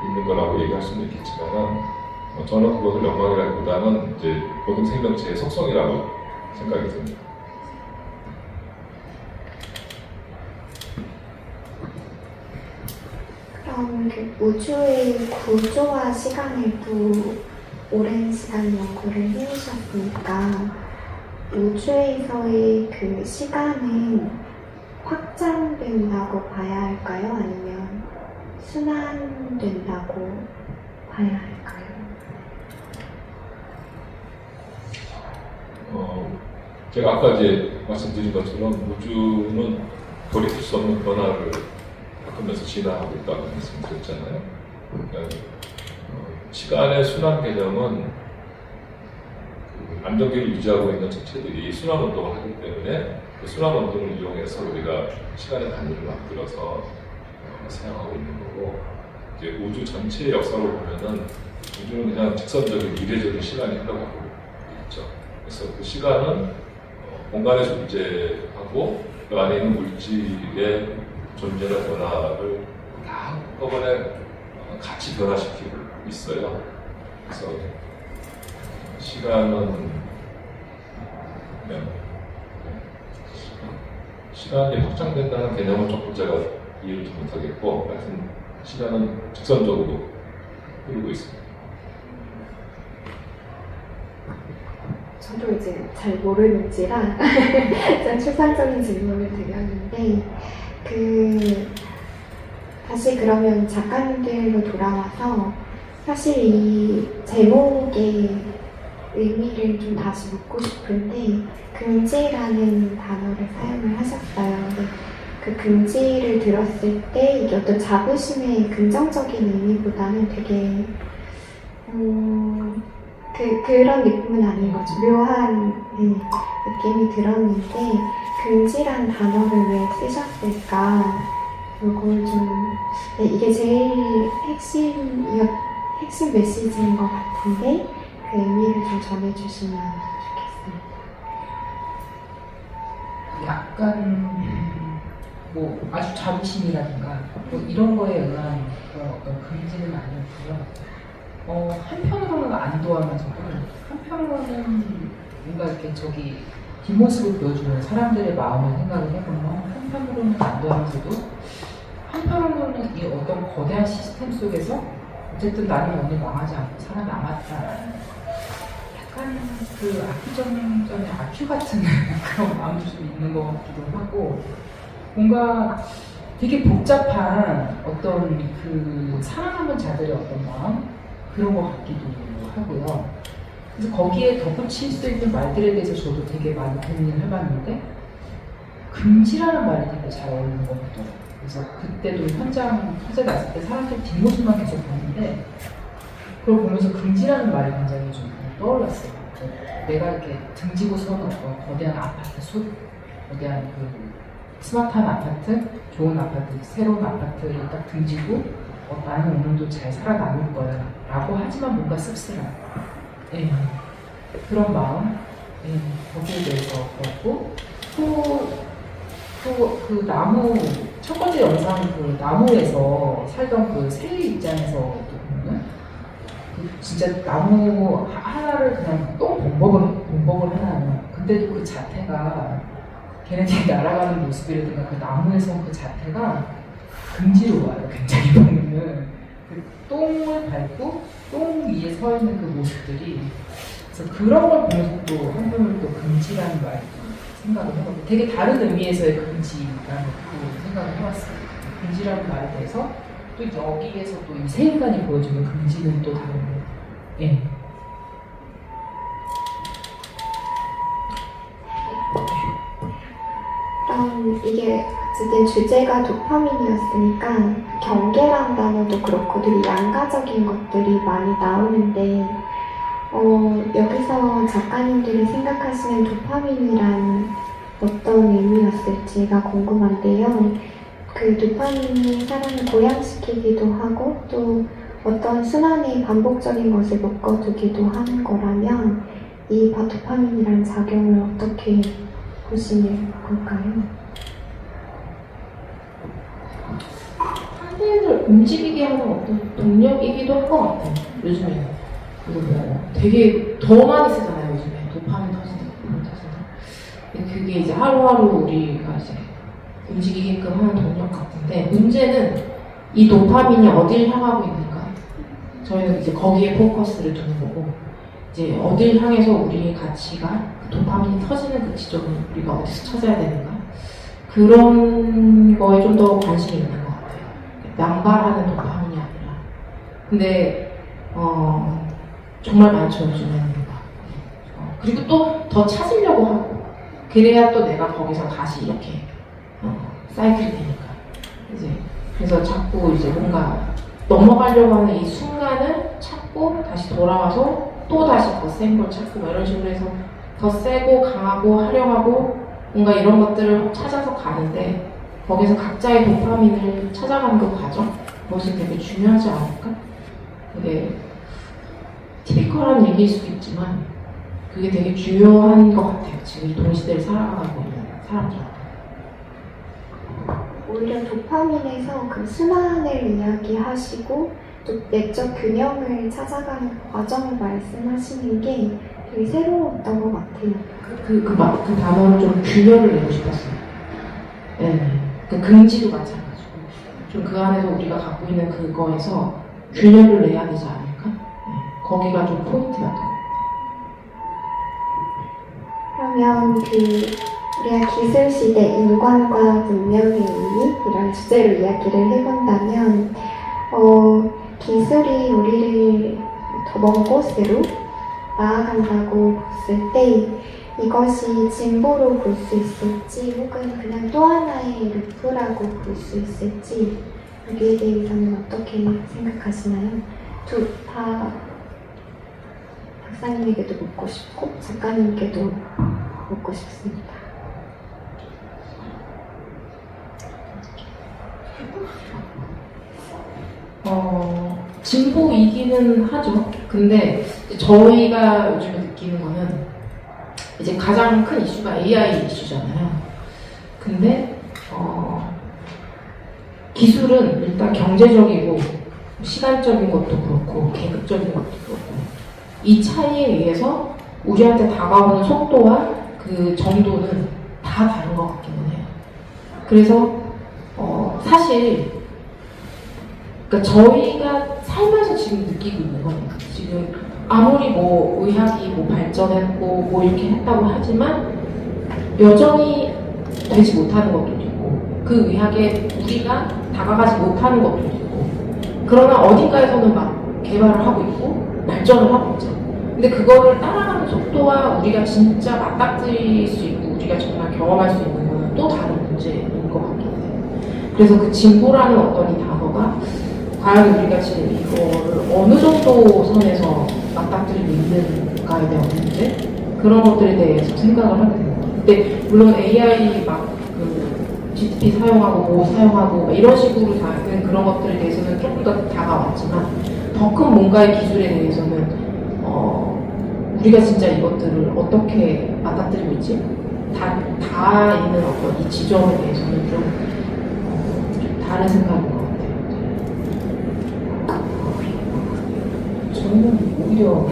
있는 거라고 얘기할 수는 있겠지만은, 저는 그것을 욕망이라기보다는 이제 모든 생명체의 속성이라고 생각이 듭니다. 그럼 그 우주의 구조와 시간을 또 오랜 시간 연구를 해오셨으니까 우주에서의 그 시간은 확장된다고 봐야 할까요? 아니면 순환된다고 봐야 할까요? 제가 아까 이제 말씀드린 것처럼 우주는 돌이킬 수 없는 변화를 겪으면서 진화하고 있다고 말씀드렸잖아요. 그러니까 시간의 순환 개념은 그 안정기를 유지하고 있는 천체들이 순환 운동을 하기 때문에 그 순환 운동을 이용해서 우리가 시간의 단위를 만들어서 사용하고 있는 거고, 이제 우주 전체의 역사로 보면은 우주는 그냥 직선적인 이례적인 시간이 흘러가고 있죠. 그래서 그 시간은 공간에 존재하고 그 안에 있는 물질의 존재나 변화를 다 한꺼번에 같이 변화시키고 있어요. 그래서 시간은 그냥 시간이 확장된다는 개념은 조금 제가 이해를 좀 못하겠고, 하여튼 시간은 직선적으로 흐르고 있습니다. 저도 이제 잘 모르는지라 좀 추상적인 질문을 드렸는데, 다시 그러면 작가님들로 돌아와서 사실 이 제목의 의미를 좀 다시 묻고 싶은데, 금지라는 단어를 사용을 하셨어요. 근데 그 금지를 들었을 때 이게 어떤 자부심의 긍정적인 의미보다는 되게 그런 느낌은 아닌 거죠. 묘한 느낌이 들었는데, 금지란 단어를 왜 쓰셨을까? 이걸 좀 이게 제일 핵심 메시지인 것 같은데, 그 의미를 좀 전해주시면 좋겠습니다. 약간 뭐 아주 자부심이라든가 뭐 이런 거에 의한 그런 어떤 금지는 아니었고요. 한편으로는 안도하면서도 한편으로는 뭔가 이렇게 뒷모습을 보여주는 사람들의 마음을 생각을 해보면, 한편으로는 안도하면서도 한편으로는 이 어떤 거대한 시스템 속에서 어쨌든 나는 오늘 망하지 않고 살아남았다라는 약간 그 아큐전의 아큐 같은 그런 마음도 좀 있는 것 같기도 하고, 뭔가 되게 복잡한 어떤 그 살아남은 자들의 어떤 마음, 그런 것 같기도 하고요. 그래서 거기에 덧붙일 수 있는 말들에 대해서 저도 되게 많이 고민을 해봤는데, 금지라는 말이 되게 잘 어울리는 것 같더라고요. 그래서 그때도 현장 화재 났을 때 사람들 뒷모습만 계속 봤는데, 그걸 보면서 금지라는 말이 굉장히 좀 떠올랐어요. 내가 이렇게 등지고 선 어떤 거대한 아파트 숲, 거대한 그 스마트한 아파트, 좋은 아파트, 새로운 아파트를 딱 등지고 나는 오늘도 잘 살아남을 거야 라고 하지만 뭔가 씁쓸한 그런 마음, 거기에 대해서 그렇고, 또 그 나무, 첫 번째 영상 그 나무에서 살던 그 새 입장에서 보면은 진짜 나무 하나를 그냥 똥 범벅을 하나, 근데도 그 자태가 걔네들이 날아가는 모습이라든가 그 나무에서 그 자태가 금지로워요. 굉장히 보면은 그 똥을 밟고 똥 위에 서 있는 그 모습들이, 그래서 그런 걸 보면서 또 한편으로 또 금지라는 말 생각을 해봤고, 되게 다른 의미에서의 금지라는 그 생각을 해봤어요. 금지라는 말에 대해서 또 여기에서 또 이 새 인간이 보여주는 금지는 또 다른 거. 이게 어쨌든 주제가 도파민이었으니까 경계란 단어도 그렇고 되게 양가적인 것들이 많이 나오는데 여기서 작가님들이 생각하시는 도파민이란 어떤 의미였을지가 궁금한데요. 그 도파민이 사람을 고양시키기도 하고 또 어떤 순환의 반복적인 것을 묶어두기도 하는 거라면 이 도파민이란 작용을 어떻게 보시는 걸까요? 상대를 움직이게 하는 어떤 동력이기도 할 것 같아요. 요즘에는. 그리고 뭐 되게 더 많이 쓰잖아요. 요즘에 도파민 터지는 도파민 터지는. 그게 이제 하루하루 우리가 이제 움직이게끔 하는 동력 같은데 문제는 이 도파민이 어딜 향하고 있는가? 저희는 이제 거기에 포커스를 두는 거고 이제 어딜 향해서 우리의 가치가 그 도파민이 터지는 그 지점을 우리가 어디서 찾아야 되는가? 그런 거에 좀 더 관심이 있는 것 같아요. 남발하는 도파민이 아니라. 근데 정말 많죠 요즘에는. 그리고 또 더 찾으려고 하고 그래야 또 내가 거기서 다시 이렇게 사이클이 되니까 이제 그래서 자꾸 이제 뭔가 넘어가려고 하는 이 순간을 찾고 다시 돌아와서 또 다시 더 센 걸 찾고 뭐 이런 식으로 해서 더 세고 강하고 화려하고 뭔가 이런 것들을 찾아서 가는데 거기서 각자의 도파민을 찾아가는 그 과정 그것이 되게 중요하지 않을까? 그게 티피컬한 얘기일 수도 있지만 그게 되게 중요한 것 같아요. 지금 이 동시대를 살아가고 있는 사람들한테. 오히려 도파민에서 그 순환을 이야기하시고 또 내적 균형을 찾아가는 과정을 말씀하시는 게 되게 새로웠던 것 같아요. 그 단어를 좀 균열을 내고 싶었어요. 네. 그 긍지도 마찬가지고 좀 그 안에서 우리가 갖고 있는 그거에서 균열을 내야 되지 않을까? 네. 거기가 좀 포인트였던 것 같아요. 그러면 우리가 기술시대 인간과 문명의 의미 이런 주제로 이야기를 해본다면 기술이 우리를 더 먼 곳으로 나아간다고 봤을 때 이것이 진보로 볼 수 있을지 혹은 그냥 또 하나의 루프라고 볼 수 있을지 여기에 대해서는 어떻게 생각하시나요? 다 박사님에게도 묻고 싶고 작가님께도 묻고 싶습니다. 진보이기는 하죠. 근데 저희가 요즘에 느끼는 거는 이제 가장 큰 이슈가 AI 이슈잖아요. 근데 기술은 일단 경제적이고 시간적인 것도 그렇고 계급적인 것도 그렇고 이 차이에 의해서 우리한테 다가오는 속도와 그 정도는 다 다른 것 같기는 해요. 그래서 사실 그러니까 저희가 살면서 지금 느끼고 있는 거예요. 지금 아무리 뭐 의학이 뭐 발전했고 뭐 이렇게 했다고 하지만 여전히 되지 못하는 것들도 있고 그 의학에 우리가 다가가지 못하는 것들도 있고 그러나 어딘가에서는 막 개발을 하고 있고 발전을 하고 있죠. 근데 그거를 따라가는 속도와 우리가 진짜 맞닥뜨릴 수 있고 우리가 정말 경험할 수 있는 거는 또 다른 문제인 것 같긴 해요. 그래서 그 진보라는 어떤 이 단어가 과연 우리가 지금 이거를 어느 정도 선에서 맞닥뜨리고 있는가에 대한 문제? 그런 것들에 대해서 생각을 하게 되는 거예요. 근데 물론 AI GTP 사용하고 뭐 사용하고 이런 식으로 다른 그런 것들에 대해서는 조금 더 다가왔지만 더 큰 뭔가의 기술에 대해서는 우리가 진짜 이것들을 어떻게 맞닥뜨리고 있지? 다 있는 어떤 이 지점에 대해서는 좀 다른 생각인 것 같아요. 저는 오히려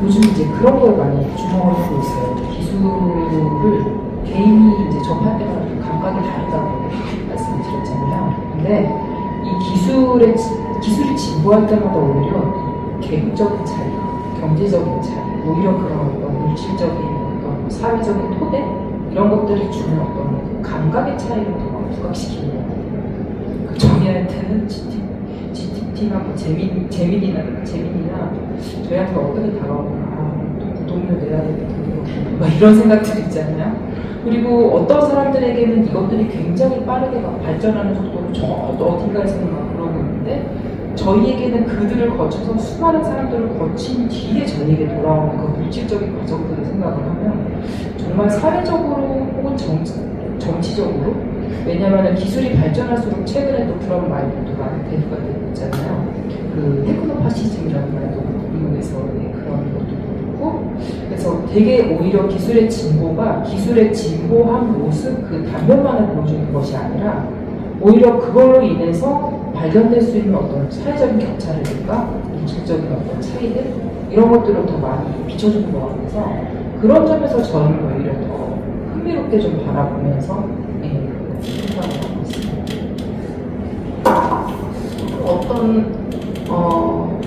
요즘 이제 그런 걸 많이 주목을 하고 있어요. 기술을 개인이 이제 접할 때마다 감각이 다르다고 말씀을 드렸잖아요. 근데 이 기술이 진보할 때마다 오히려 계급적인 차이, 경제적인 차이, 오히려 그런 어떤 물질적인 어떤 사회적인 토대 이런 것들이 주는 어떤 감각의 차이를 더 부각시키는 거예요. 저희한테는 GTP나 뭐 재민이나 저희한테 어떻게 다가오나 또 구독료 내야 되는 게 막 이런 생각들이 있잖아요. 그리고 어떤 사람들에게는 이것들이 굉장히 빠르게 막 발전하는 속도로 저 어딘가에서는 막 그러고 있는데 저희에게는 그들을 거쳐서 수많은 사람들을 거친 뒤에 저희에게 돌아오는 그 물질적인 과정들을 생각을 하면 정말 사회적으로 혹은 정치적으로 왜냐하면 기술이 발전할수록 최근에 또 그런 말들도 많이 대두가 되고 있잖아요. 그 테크노파시즘이라는 말도 미국에서의 그런 것도 그렇고 그래서 되게 오히려 기술의 진보한 모습 그 단면만을 보여주는 것이 아니라 오히려 그걸로 인해서 발견될 수 있는 어떤 사회적인 격차라든가 인식적인 어떤 차이들 이런 것들을 더 많이 비춰주는 것 같아서 그런 점에서 저는 오히려 더 흥미롭게 좀 바라보면서 생각을 하고 있습니다.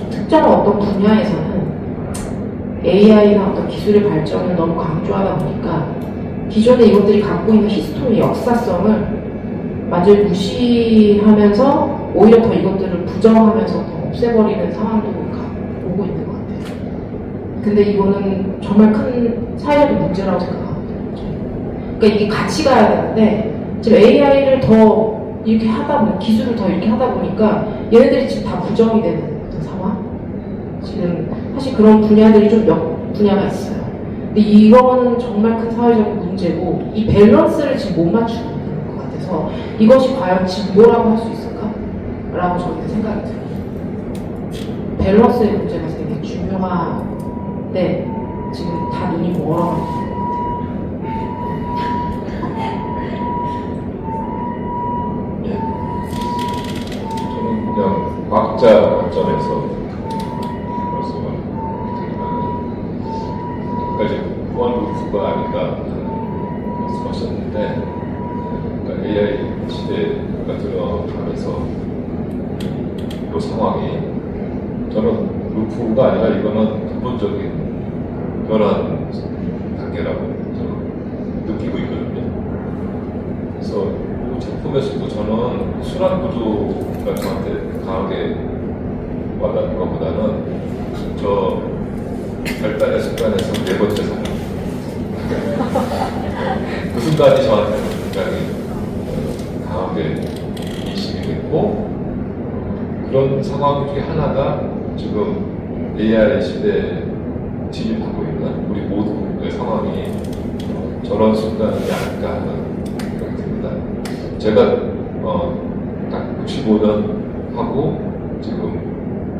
특정한 어떤 분야에서는 AI나 어떤 기술의 발전을 너무 강조하다 보니까 기존에 이것들이 갖고 있는 히스토리, 역사성을 완전히 무시하면서 오히려 더 이것들을 부정하면서 더 없애버리는 상황도 오고 있는 것 같아요. 근데 이거는 정말 큰 사회적인 문제라고 생각하거든요. 그러니까 이게 같이 가야 되는데 지금 AI를 더 이렇게 하다 보니 기술을 더 이렇게 하다 보니까 얘네들이 지금 다 부정이 되는 어떤 상황? 지금 사실 그런 분야들이 좀 몇 분야가 있어요. 근데 이거는 정말 큰 사회적인 문제고 이 밸런스를 지금 못 맞추고 있는 것 같아서 이것이 과연 진보라고 할 수 있을까? 라고 저는 생각이 들어요. 밸런스의 문제가 되게 중요한데 지금 다 눈이 멀어가지고 저는 그냥 과학자 관점에서 말씀을 드리면 아까 이제 보안 루프가 아닌가 말씀하셨는데 그러니까 AI 시대가 들어가면서 이 상황이 저는 루프가 아니라 이거는 근본적인 변환 단계라고 저는 느끼고 있거든요. 그래서 이 작품에서도 저는 순환 구조가 저한테 강하게 와닿는 것보다는 저 별단의 순간에서 네 번째 상황 그 순간이 저한테 굉장히 강하게 인식이 됐고 그런 상황 중에 하나가 지금 AI 시대에 진입하고 있는 우리 모두의 상황이 저런 순간이 아닐까 하는 생각이 듭니다. 제가 딱 65년 하고 지금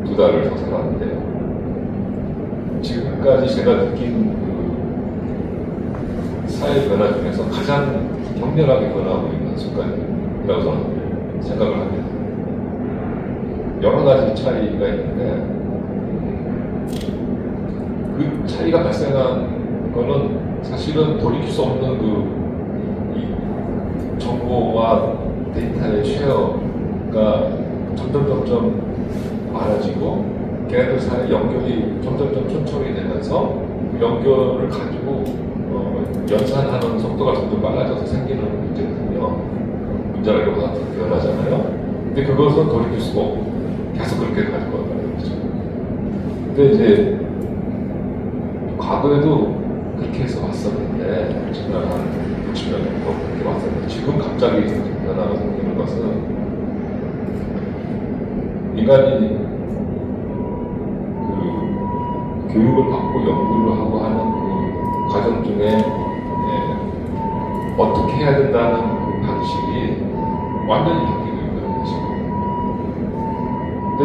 2달을 더 살았는데요. 지금까지 제가 느낀 그 사회 변화 중에서 가장 격렬하게 변화하고 있는 순간이라고 저는 생각을 합니다. 여러 가지 차이가 있는데 그 차이가 발생한 거는 사실은 돌이킬 수 없는 이 정보와 데이터의 쉐어가 점점 많아지고 걔네들 사이의 연결이 점점 촘촘히 되면서 그 연결을 가지고 연산하는 속도가 점점 빨라져서 생기는 문제거든요. 문제라고 변하잖아요. 근데 그것은 돌이킬 수가 없고 계속 그렇게 가지고 간다는 거죠. 근데 이제 과거에도 그렇게 해서 왔었는데 지난 한 60년 정도 그렇게 왔었는데 지금 갑자기 변화가 생기는 것은 인간이 그 교육을 받고 연구를 하고 하는 그 과정 중에 어떻게 해야 된다는 그 방식이 완전히 바뀌고 있거든요, 지금. 근데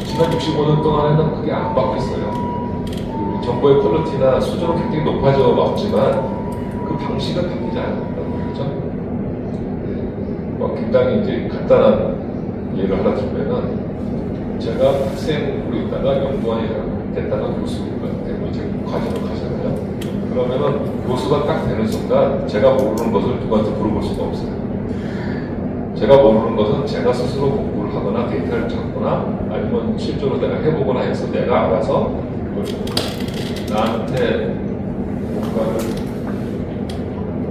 지난 65년 동안에는 그게 안 바뀌었어요. 그 정보의 퀄리티나 수준은 굉장히 높아져 왔지만 그 방식은 바뀌지 않았다는 거죠. 굉장히 이제 간단한 예를 하나 들면은 제가 학생으로 있다가 연구원이 됐다가 교수가 되고 이제 과정을 가잖아요. 그러면은 교수가 딱 되는 순간 제가 모르는 것을 누구한테 물어볼 수가 없어요. 제가 모르는 것은 제가 스스로 공부를 하거나 데이터를 찾거나 아니면 실제로 내가 해보거나 해서 내가 알아서 나한테 뭔가를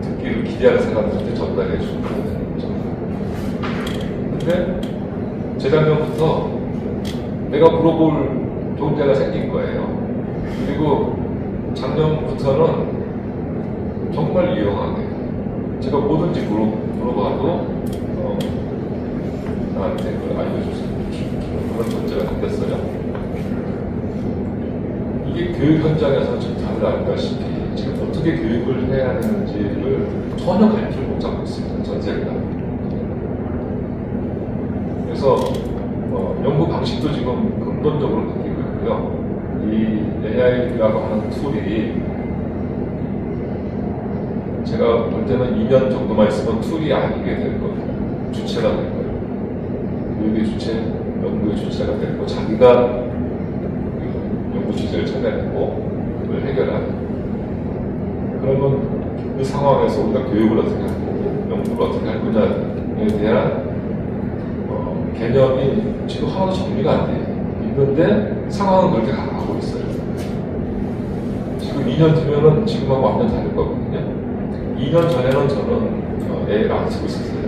듣기를 기대하는 사람들한테 전달해 주는 거죠. 근데 재작년부터 내가 물어볼 좋은 데가 생긴 거예요. 그리고 작년부터는 정말 유용하게 제가 뭐든지 물어봐도 나한테 그걸 알려줬어요. 그런 존재가 생겼어요. 이게 교육 현장에서 좀 다르지 않을까시피 지금 어떻게 교육을 해야 되는지를 전혀 갈피를 못 잡고 있습니다. 전세가. 그래서 연구 방식도 지금 근본적으로 바뀌고 있고요. 이 AI라고 하는 툴이 제가 볼 때는 2년 정도만 있으면 툴이 아니게 될 거예요. 주체가 될 거예요. 교육의 주체, 연구의 주체가 되고 자기가 연구 주제를 찾아내고 그걸 해결하는. 그러면 그 상황에서 우리가 교육을 어떻게 할 거고 연구를 어떻게 할 거냐에 대한 개념이 지금 하나도 정리가 안 돼요. 있는데 상황은 그렇게 가고 있어요. 지금 2년 뒤면은 지금하고 완전 다를 거거든요. 2년 전에는 저는 AI를 안 쓰고 있었어요.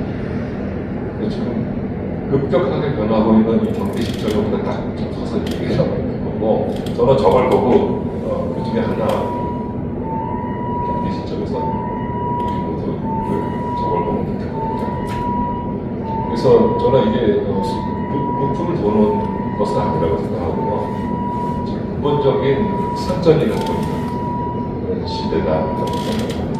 근데 지금 급격하게 변하고 있는 이 경기 시점보다 딱 서서 얘기하고 있는 거고, 저는 저걸 보고 그 중에 하나 경기 시점에서 우리 모두 저걸 보고 느꼈거든요. 그래서 저는 이게 루프를 도는 것은 아니라고 생각하고요. 지금 근본적인 선전이 갖고 있는 그런 시대다라고 생각합니다.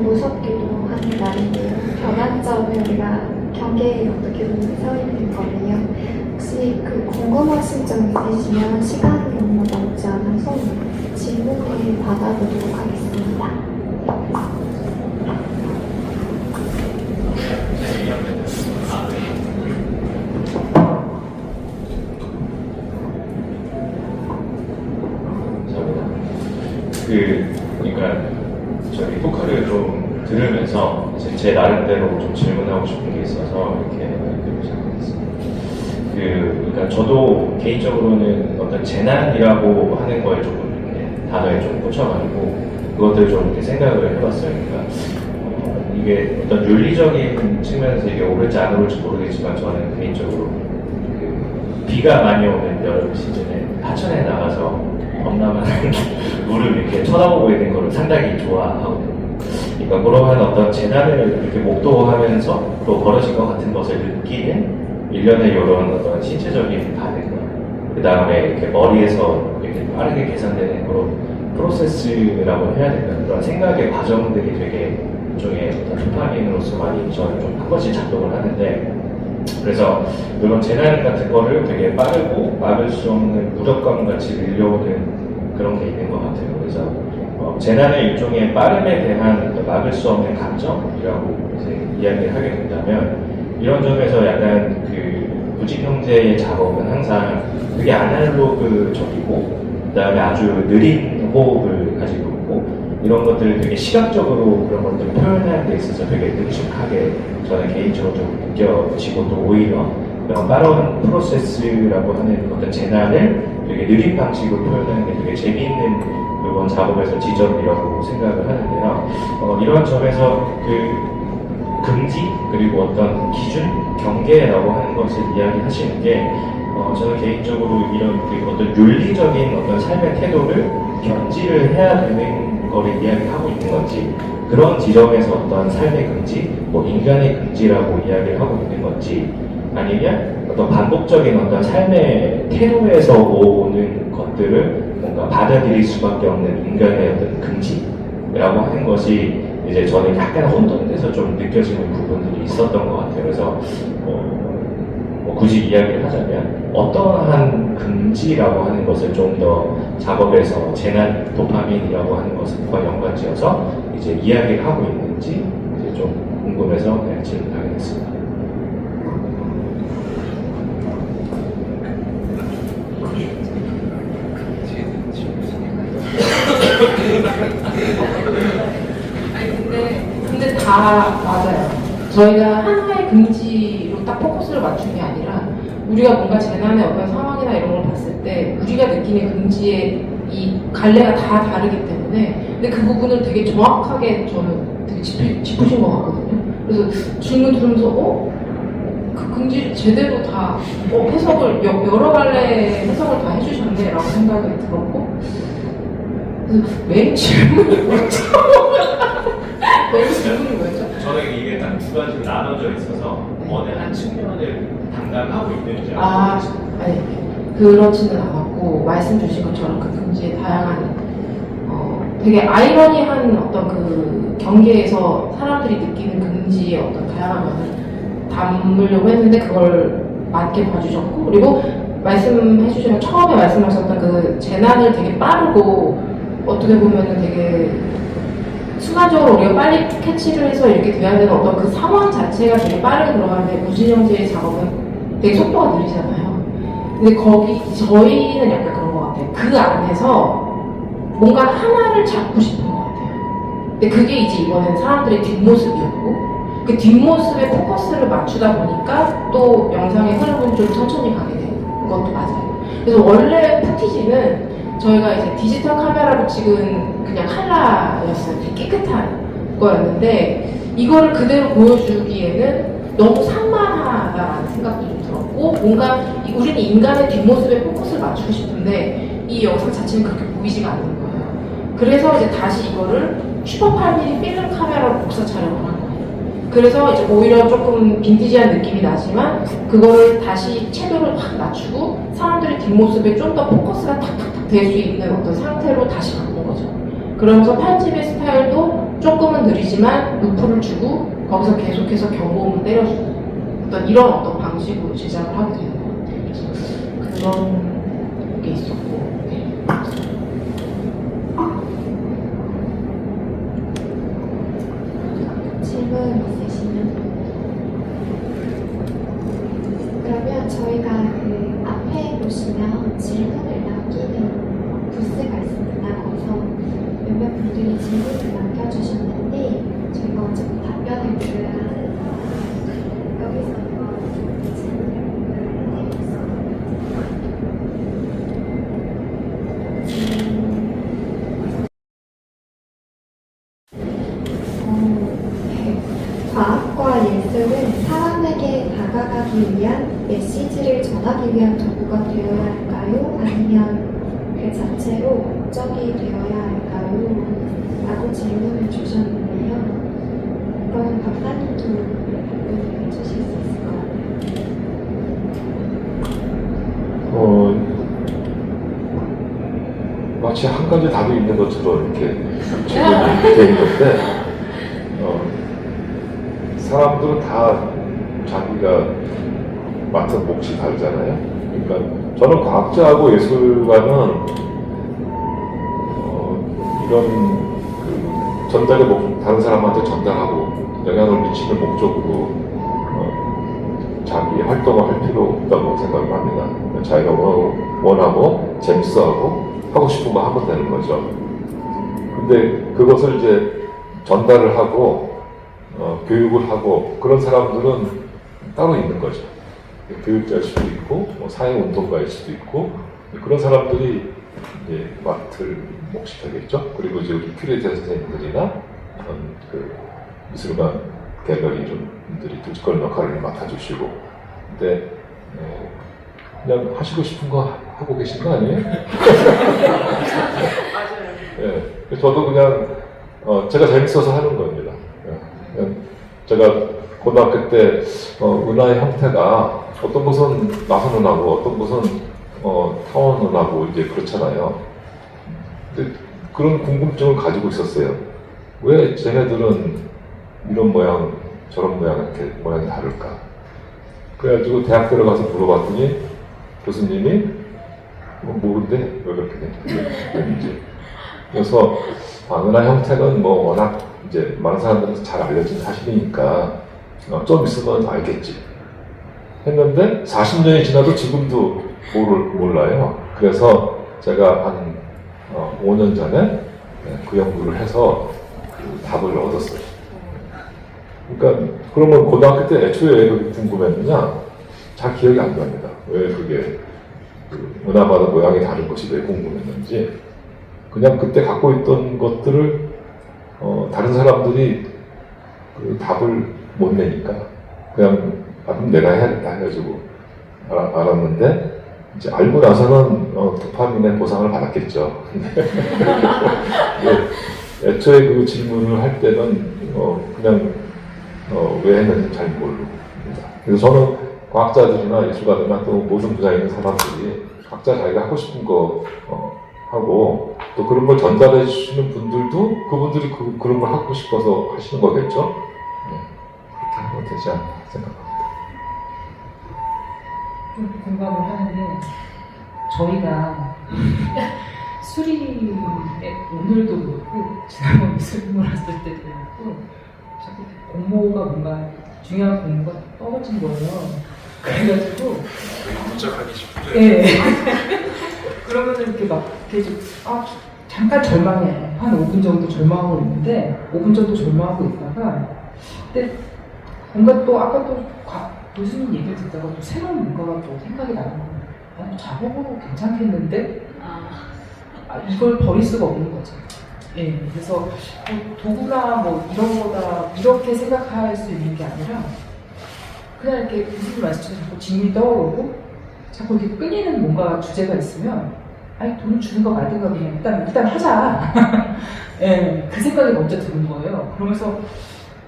무섭기도 한 말인데요. 변환점에 우리가 경계에 어떻게 보면 서 있는 거예요. 혹시 그 궁금하신 점 있으시면 시간이 얼마 남지 않아서 질문을 받아보도록 하겠습니다. 그러니까 저희 토크를 좀 들으면서 이제 제 나름대로 좀 질문하고 싶은 게 있어서 이렇게 시작했습니다. 그러니까 저도 개인적으로는 어떤 재난이라고 하는 거에 조금 이렇게 단어에 좀 꽂혀가지고 그것들을 좀 이렇게 생각을 해봤어요. 그러니까 이게 어떤 윤리적인 측면에서 이게 옳을지 안 옳을지 모르겠지만 저는 개인적으로 그 비가 많이 오는 여름 시즌에 하천에 나가서 범람하는 물을 이렇게 쳐다보고 있는 거를 상당히 좋아하거든요. 그러니까 그러한 어떤 재난을 이렇게 목도하면서 또 벌어진 것 같은 것을 느끼는 일련의 이런 어떤 신체적인 반응과 그 다음에 이렇게 머리에서 이렇게 빠르게 계산되는 그런 프로세스라고 해야 될까, 그런 생각의 과정들이 되게 일종의 어떤 도파민으로서 많이 저는 좀 한 번씩 작동을 하는데, 그래서 이런 재난 같은 거를 되게 빠르고 막을 수 없는 무력감 같이 밀려오는 그런 게 있는 것 같아요. 그래서 재난의 일종의 빠름에 대한 막을 수 없는 감정이라고 이제 이야기를 하게 된다면, 이런 점에서 약간 그 구직경제의 작업은 항상 되게 아날로그적이고 그 다음에 아주 느린 호흡을 가지고 있고, 이런 것들을 되게 시각적으로 그런 것들을 표현하는 데 있어서 되게 능숙하게 저는 개인적으로 좀 느껴지고, 또 오히려 그런 빠른 프로세스라고 하는 어떤 재난을 되게 느린 방식으로 표현하는 게 되게 재미있는 이번 작업에서 지점이라고 생각을 하는데요. 이런 점에서 그 금지 그리고 어떤 기준, 경계라고 하는 것을 이야기하시는 게 저는 개인적으로 이런 그 어떤 윤리적인 어떤 삶의 태도를 견지를 해야 되는 거를 이야기하고 있는 건지, 그런 지점에서 어떤 삶의 금지, 뭐 인간의 금지라고 이야기를 하고 있는 건지, 아니면 어떤 반복적인 어떤 삶의 태도에서 오는 것들을 뭔가 받아들일 수밖에 없는 인간의 어떤 금지라고 하는 것이 이제 저는 약간 혼돈돼서 좀 느껴지는 부분들이 있었던 것 같아요. 그래서 굳이 이야기를 하자면 어떠한 금지라고 하는 것을 좀 더 작업에서 재난 도파민이라고 하는 것과 연관지어서 이제 이야기를 하고 있는지 이제 좀 궁금해서 그냥 질문하게 됐습니다. 아니 근데 다 맞아요. 저희가 하나의 금지로 딱 포커스를 맞춘 게 아니라, 우리가 뭔가 재난의 어떤 상황이나 이런 걸 봤을 때 우리가 느끼는 금지의 이 갈래가 다 다르기 때문에, 근데 그 부분을 되게 정확하게 저는 되게 짚으신 것 같거든요. 그래서 질문 들으면서 그 금지 제대로 다 해석을 여러 갈래 해석을 다 해주셨네라고 생각이 들었고, 그래서 메인 질문이 뭐죠? 메인 질문이 뭐였죠? 저는 이게 딱 두 가지로 나눠져 있어서 어느 한 측면을 담당하고 있는지 아니 그렇지는 않았고 말씀 주신 것처럼 그 금지의 다양한 되게 아이러니한 어떤 그 경계에서 사람들이 느끼는 금지의 어떤 다양한 면을 담으려고 했는데 그걸 맞게 봐주셨고 그리고 말씀해 주시면 처음에 말씀하셨던 그 재난을 되게 빠르고 어떻게 보면은 되게 순간적으로 우리가 빨리 캐치를 해서 이렇게 돼야 되는 어떤 그 상황 자체가 되게 빠르게 들어가는데 무진영제의 작업은 되게 속도가 느리잖아요. 근데 거기 저희는 약간 그런 것 같아요. 그 안에서 뭔가 하나를 잡고 싶은 것 같아요. 근데 그게 이제 이번엔 사람들의 뒷모습이었고 그 뒷모습에 포커스를 맞추다 보니까 또 영상의 흐름은 좀 천천히 가게 되는 것도 맞아요. 그래서 원래 푸티지는 저희가 이제 디지털 카메라로 찍은 그냥 칼라였어요. 되게 깨끗한 거였는데 이거를 그대로 보여주기에는 너무 산만하다라는 생각도 좀 들었고 뭔가 우리는 인간의 뒷모습에 포커스를 맞추고 싶은데 이 영상 자체는 그렇게 보이지가 않는 거예요. 그래서 이제 다시 이거를 슈퍼 8mm 필름 카메라로 복사 촬영을 한 거예요. 그래서 이제 오히려 조금 빈티지한 느낌이 나지만 그거를 다시 채도를 확 낮추고 사람들의 뒷모습에 좀 더 포커스가 탁탁탁 될 수 있는 어떤 상태로 다시 바꾼 거죠. 그러면서 편집의 스타일도 조금은 느리지만 루프를 주고 거기서 계속해서 경고음을 때려주고 어떤 이런 어떤 방식으로 제작을 하게 되는 것 같아요. 그래서 그런 게 있었고 네. 질문 있으시면 그러면 저희가 그 앞에 보시면 질문을 남기는 부스가 있습니다. 거기서 몇몇 분들이 질문을 남겨주셨는데 저희가 어차피 답변을 드려야 하니까 여기서 질문을 과학과 예술은 사람에게 다가가기 위한 메시지를 전하기 위한 도구가 되어야 할까요? 아니면 그 자체로 목적이 되어야 할까요? 라고 질문을 주셨는데요. 이거는 박사님도 답변을 해주실 수 있을 것 같아요. 마치 한 가지 답이 있는 것처럼 이렇게 질문이 되어 있는데 사람들은 다 자기가 맡은 몫이 다르잖아요. 그러니까 저는 과학자하고 예술가는 이런 그 전달의 다른 사람한테 전달하고 영향을 미치는 목적으로 자기 활동을 할 필요 없다고 생각을 합니다. 자기가 원하고 재밌어하고 하고 싶은 거 하면 되는 거죠. 근데 그것을 이제 전달을 하고 교육을 하고 그런 사람들은 따로 있는 거죠. 교육자일 수도 있고 사회운동가일 수도 있고 그런 사람들이 이제 맡을 몫이 되겠죠. 그리고 이제 우리 큐레이터 선생님들이나 그 미술관 갤러리 이런 분들이 또 그런 역할을 맡아주시고 근데 그냥 하시고 싶은 거 하고 계신 거 아니에요? 맞아요. 예, 저도 그냥 제가 재밌어서 하는 겁니다. 제가 고등학교 때 은하의 형태가 어떤 곳은 나선은하고 어떤 곳은 타원은하고 이제 그렇잖아요. 근데 그런 궁금증을 가지고 있었어요. 왜 쟤네들은 이런 모양 저런 모양 이렇게 모양이 다를까? 그래가지고 대학 들어가서 물어봤더니 교수님이 모른대 왜 그렇게 됐는지. 그래서 은하 형태는 뭐 워낙 이제 많은 사람들한테 잘 알려진 사실이니까 좀 있으면 알겠지 했는데 40년이 지나도 지금도 몰라요. 그래서 제가 한 5년 전에 그 연구를 해서 그 답을 얻었어요. 그러니까 그러면 고등학교 때 애초에 왜 그렇게 궁금했느냐? 잘 기억이 안 납니다. 왜 그게 그 은하마다 모양이 다른 것이 왜 궁금했는지. 그냥 그때 갖고 있던 것들을 다른 사람들이 그 답을 못 내니까 그냥 그럼 내가 해야겠다 해가지고 알았는데 이제 알고 나서는 도파민의 보상을 받았겠죠. 예, 애초에 그 질문을 할 때는 그냥 왜 했는지 잘 모릅니다. 그래서 저는 과학자들이나 예술가들이나 또 모든 분야에 있는 사람들이 각자 자기가 하고 싶은 거 하고 또 그런 걸 전달해 주시는 분들도 그분들이 그런 걸 하고 싶어서 하시는 거겠죠. 네, 그렇게 하면 되지 않나 생각합니다. 좀 공감을 하는데 저희가 수리에 오늘도 그렇고 지난번에 수리 몰았을 때도 그렇고 자꾸 공모가 뭔가 중요한 공모가 떨어진 거예요. 그래가지고 도착하기 싶은데 예. 그러면 이렇게 막 이렇게 좀 잠깐 절망해. 한 5분 정도 절망하고 있는데 5분 정도 절망하고 있다가 근데 뭔가 또 아까 또 교수님 얘기를 듣다가 또 새로운 뭔가가 또 생각이 나는 거예요. 또 작업으로 괜찮겠는데 이걸 버릴 수가 없는 거죠. 예. 그래서 뭐 도구나 뭐 이런 거다 이렇게 생각할 수 있는 게 아니라 그냥 이렇게 교수님 말씀처럼 자꾸 질문이 떠오르고 자꾸 이렇게 끌리는 뭔가 주제가 있으면 아니 돈을 주는 거 말든가 그냥 일단 하자. 예, 그 생각이 먼저 드는 거예요. 그러면서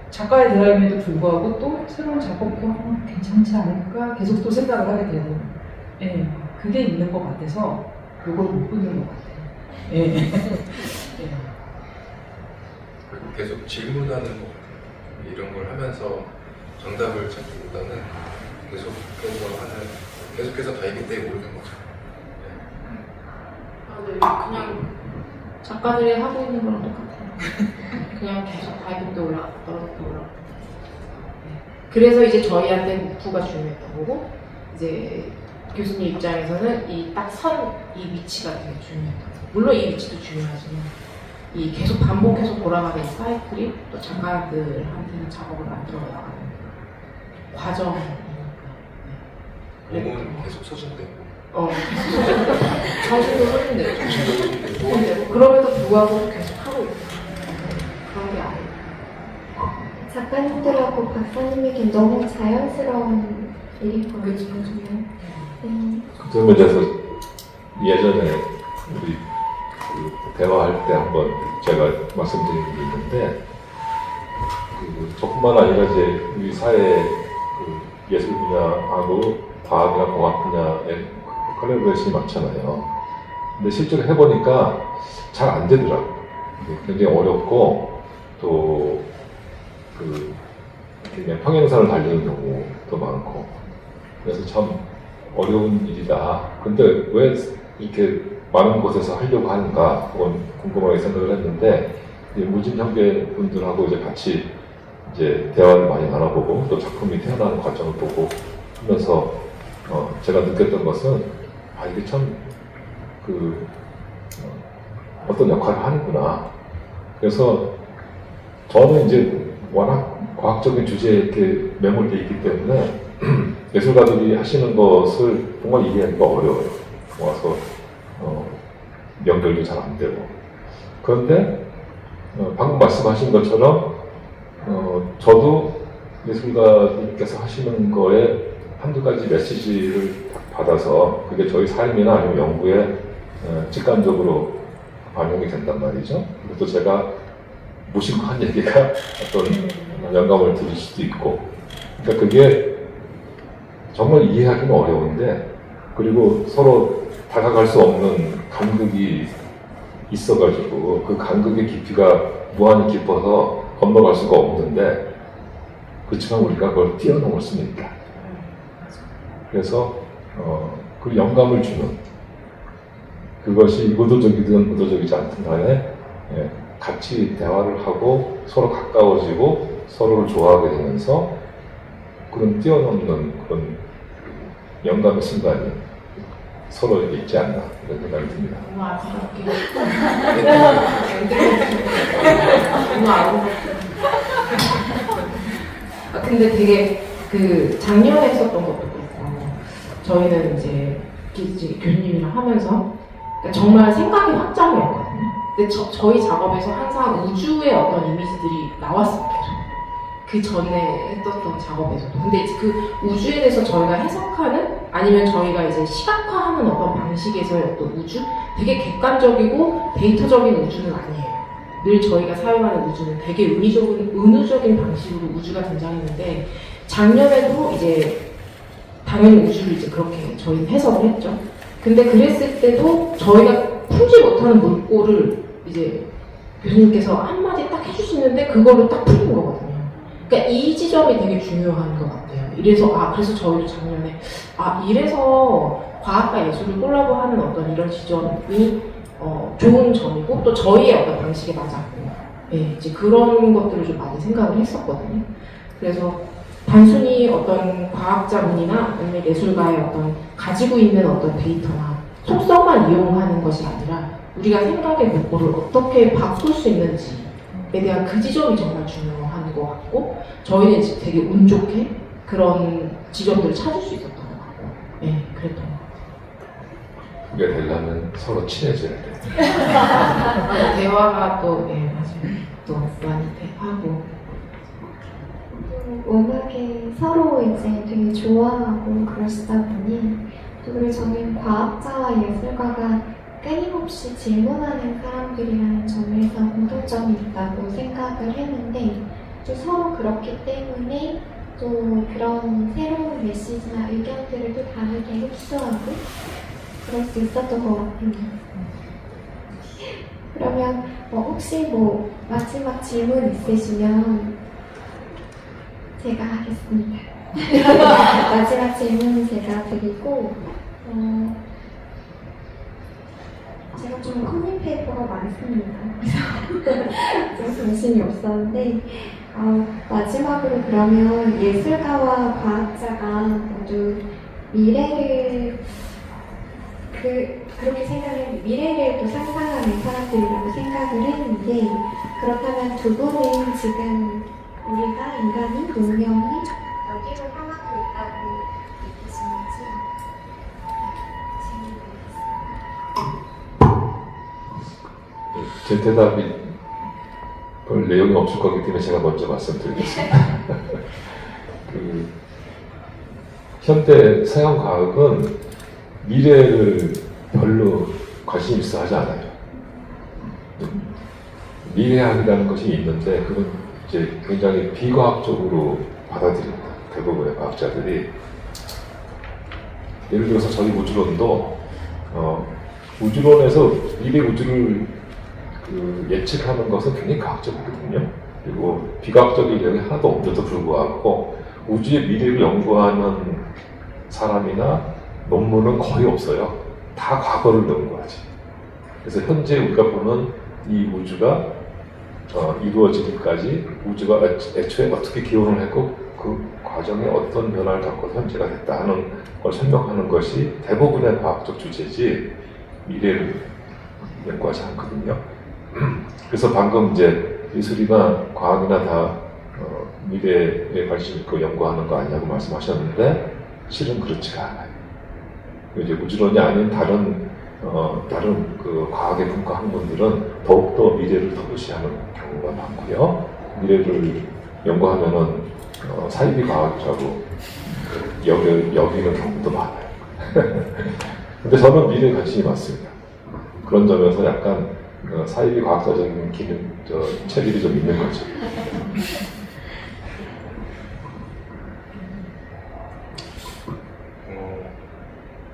작가의 대화임에도 불구하고 또 새로운 작업도 괜찮지 않을까 계속 또 생각을 하게 되고 예, 그게 있는 것 같아서 그걸 못 끊는 것 같아요. 예. 예. 그리고 계속 질문하는 거 이런 걸 하면서 정답을 찾기보다는 계속 그런 걸 하는 계속해서 다이빙 때에 오르는 거죠. 네, 그냥 작가들이 하고 있는 거랑 똑같아요. 그냥 계속 다이빙 때 올라갔다 떨어졌다 올라갔다. 그래서 이제 저희한테 목표가 중요했던 거고 이제 교수님 입장에서는 이 딱 선 이 위치가 되게 중요했던 거예요. 물론 이 위치도 중요하지만 이 계속 반복해서 돌아가는 이 사이클이 또 작가들한테는 작업을 만들어 나가는 과정이니까. 몸은 계속 소진되고 정신도 소진되고 그럼에도 불구하고 계속 하고 있어요. 그런 게 아니에요. 작가님들하고 박사님에겐 너무 자연스러운 일일 거거든요. 그 면에서 예전에 우리 대화할 때 한번 제가 말씀드린 게 있는데 저뿐만 아니라 이제 우리 사회 예술 분야하고 과학이나 공학 분야에 컬래버레이션이 많잖아요. 근데 실제로 해보니까 잘 안 되더라고요. 굉장히 어렵고 또 그냥 평행선을 달리는 경우도 많고 그래서 참 어려운 일이다. 근데 왜 이렇게 많은 곳에서 하려고 하는가 그건 궁금하게 생각을 했는데 무진 형제분들하고 이제 같이 이제 대화를 많이 나눠보고 또 작품이 태어나는 과정을 보고 하면서 제가 느꼈던 것은 이게 참 어떤 역할을 하는구나. 그래서 저는 이제 워낙 과학적인 주제에 이렇게 매몰되어 있기 때문에 예술가들이 하시는 것을 정말 이해하기가 어려워요. 와서 연결도 잘 안 되고. 그런데 방금 말씀하신 것처럼 저도 예술가님께서 하시는 거에 한두 가지 메시지를 받아서 그게 저희 삶이나 아니면 연구에 직관적으로 반영이 된단 말이죠. 그리고 또 제가 무심코 한 얘기가 어떤 영감을 드릴 수도 있고. 그러니까 그게 정말 이해하기는 어려운데 그리고 서로 다가갈 수 없는 간극이 있어가지고 그 간극의 깊이가 무한히 깊어서 건너갈 수가 없는데 그렇지만 우리가 그걸 뛰어넘을 수는 있다. 그래서 그 영감을 주는 그것이 의도적이든 의도적이지 않든 간에 같이 대화를 하고 서로 가까워지고 서로를 좋아하게 되면서 그런 뛰어넘는 그런 영감의 순간이 서로에게 있지 않나 이런 생각이 듭니다. 너무 아름답게 너무 아름답게 근데 되게 작년에 했었던 것도 그렇고 저희는 이제 교수님이랑 하면서 그러니까 정말 생각이 확장이었거든요. 근데 저희 작업에서 항상 우주의 어떤 이미지들이 나왔어요. 계속. 그 전에 했던 작업에서도. 근데 이제 그 우주에 대해서 저희가 해석하는 아니면 저희가 이제 시각화하는 어떤 방식에서의 어떤 우주? 되게 객관적이고 데이터적인 우주는 아니에요. 늘 저희가 사용하는 우주는 되게 은유적인 방식으로 우주가 등장했는데 작년에도 이제 당연히 우주를 이제 그렇게 저희는 해석을 했죠. 근데 그랬을 때도 저희가 풀지 못하는 물꼬를 이제 교수님께서 한마디 딱 해주시는데 그걸로 딱 풀린 거거든요. 그러니까 이 지점이 되게 중요한 것 같아요. 그래서 저희도 작년에 이래서 과학과 예술을 콜라보하는 어떤 이런 지점이 좋은 점이고 또 저희의 어떤 방식에 맞았고, 예, 이제 그런 것들을 좀 많이 생각을 했었거든요. 그래서 단순히 어떤 과학자분이나 아니면 예술가의 어떤 가지고 있는 어떤 데이터나 속성만 이용하는 것이 아니라 우리가 생각의 목표를 어떻게 바꿀 수 있는지에 대한 그 지점이 정말 중요한 것 같고 저희는 이제 되게 운 좋게 그런 지점들을 찾을 수 있었던 것 같고, 예, 그랬던 것 같아요. 그게 되려면 서로 친해져야 돼. 대화가 또, 예, 맞아요. 또 많이 하고. 워낙에 서로 이제 되게 좋아하고 그러시다 보니 또 그리고 저는 과학자와 예술가가 끊임없이 질문하는 사람들이라는 점에서 공통점이 있다고 생각을 했는데 또 서로 그렇기 때문에 또 그런 새로운 메시지나 의견들을 또 다르게 흡수하고 그럴 수 있었던 것 같아요. 그러면 혹시 마지막 질문 있으시면 제가 하겠습니다. 마지막 질문은 제가 드리고 제가 좀 커뮤니페이퍼가 많습니다. 그래서 좀 정신이 없었는데 마지막으로 그러면 예술가와 과학자가 모두 미래를 그렇게 생각을 미래를 또 상상하는 사람들이라고 생각을 했는데 그렇다면 두 분은 지금 우리가 인간이 문명이 어디로 향하고 있다고 느끼시는지 제 대답이 별 내용이 없을 거기 때문에 제가 먼저 말씀드리겠습니다. 현대 서양 과학은 미래를 별로 관심 있어 하지 않아요. 미래학이라는 것이 있는데 그건 이제 굉장히 비과학적으로 받아들입니다. 대부분의 과학자들이. 예를 들어서 저희 우주론도 우주론에서 미래 우주를 예측하는 것은 굉장히 과학적이거든요. 그리고 비과학적인 내용이 하나도 없는데도 불구하고 우주의 미래를 연구하는 사람이나 논문은 거의 없어요. 다 과거를 연구하지. 그래서 현재 우리가 보는 이 우주가 이루어지기까지 우주가 애초에 어떻게 기원을 했고 그 과정에 어떤 변화를 겪어서 현재가 됐다 하는 걸 설명하는 것이 대부분의 과학적 주제지 미래를 연구하지 않거든요. 그래서 방금 이제 예술이나 과학이나 다 미래에 관심 있고 연구하는 거 아니냐고 말씀하셨는데 실은 그렇지가 않아요. 이제 우주론이 아닌 다른 그 과학의 분과 학문들은 더욱더 미래를 더 무시하는 경우가 많고요. 미래를 연구하면은 사이비 과학이라고 여기는 경우도 많아요. 근데 저는 미래에 관심이 많습니다. 그런 점에서 약간 사이비 과학자적인 체질이 좀 있는 거죠.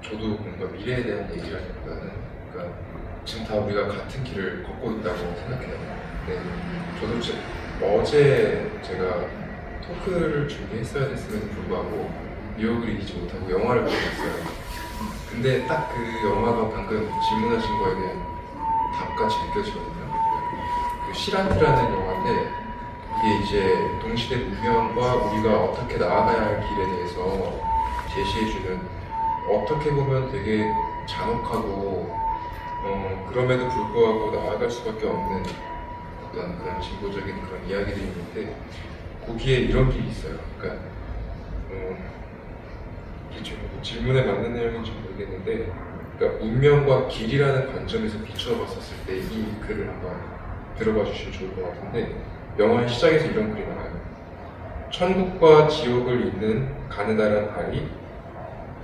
저도 뭔가 미래에 대한 얘기를 하기보다는 그러니까 지금 다 우리가 같은 길을 걷고 있다고 생각해요. 네, 저도 어제 제가 토크를 준비했어야 됐음에도 불구하고 뉴욕을 이기지 못하고 영화를 보고 있어요. 근데 딱 그 영화가 방금 질문하신 거에 대한 답같이 느껴지거든요. 그 시란트라는 영화인데 이게 이제 동시대 문명과 우리가 어떻게 나아가야 할 길에 대해서 제시해주는 어떻게 보면 되게 잔혹하고 그럼에도 불구하고 나아갈 수밖에 없는 어떤 그런 진보적인 그런 이야기들이 있는데 거기에 이런 길이 있어요. 그러니까 질문에 맞는 내용인지 모르겠는데 그러니까 운명과 길이라는 관점에서 비춰봤었을 때 이 글을 한번 들어봐 주시면 좋을 것 같은데 영화의 시작에서 이런 글이 나와요. 천국과 지옥을 잇는 가느다란 알이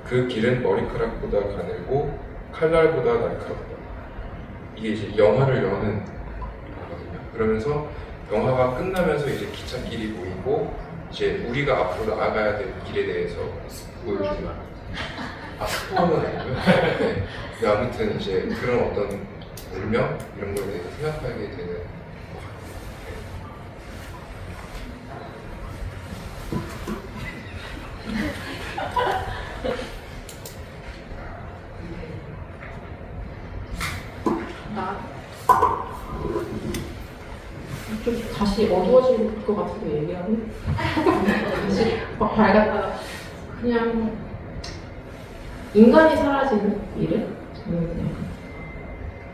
그 길은 머리카락보다 가늘고 칼날보다 날카롭다. 이게 이제 영화를 여는 거거든요. 그러면서 영화가 끝나면서 이제 기찻길이 보이고 이제 우리가 앞으로 나아가야 될 길에 대해서 보여주지만 스포는 아니고요. 네, 아무튼 이제 그런 어떤 운명 이런 거에 대해서 생각하게 되는 것 좀 다시 어두워질 것 같은데 얘기하면 다시 막 밝았다가 그냥 인간이 사라지는 일은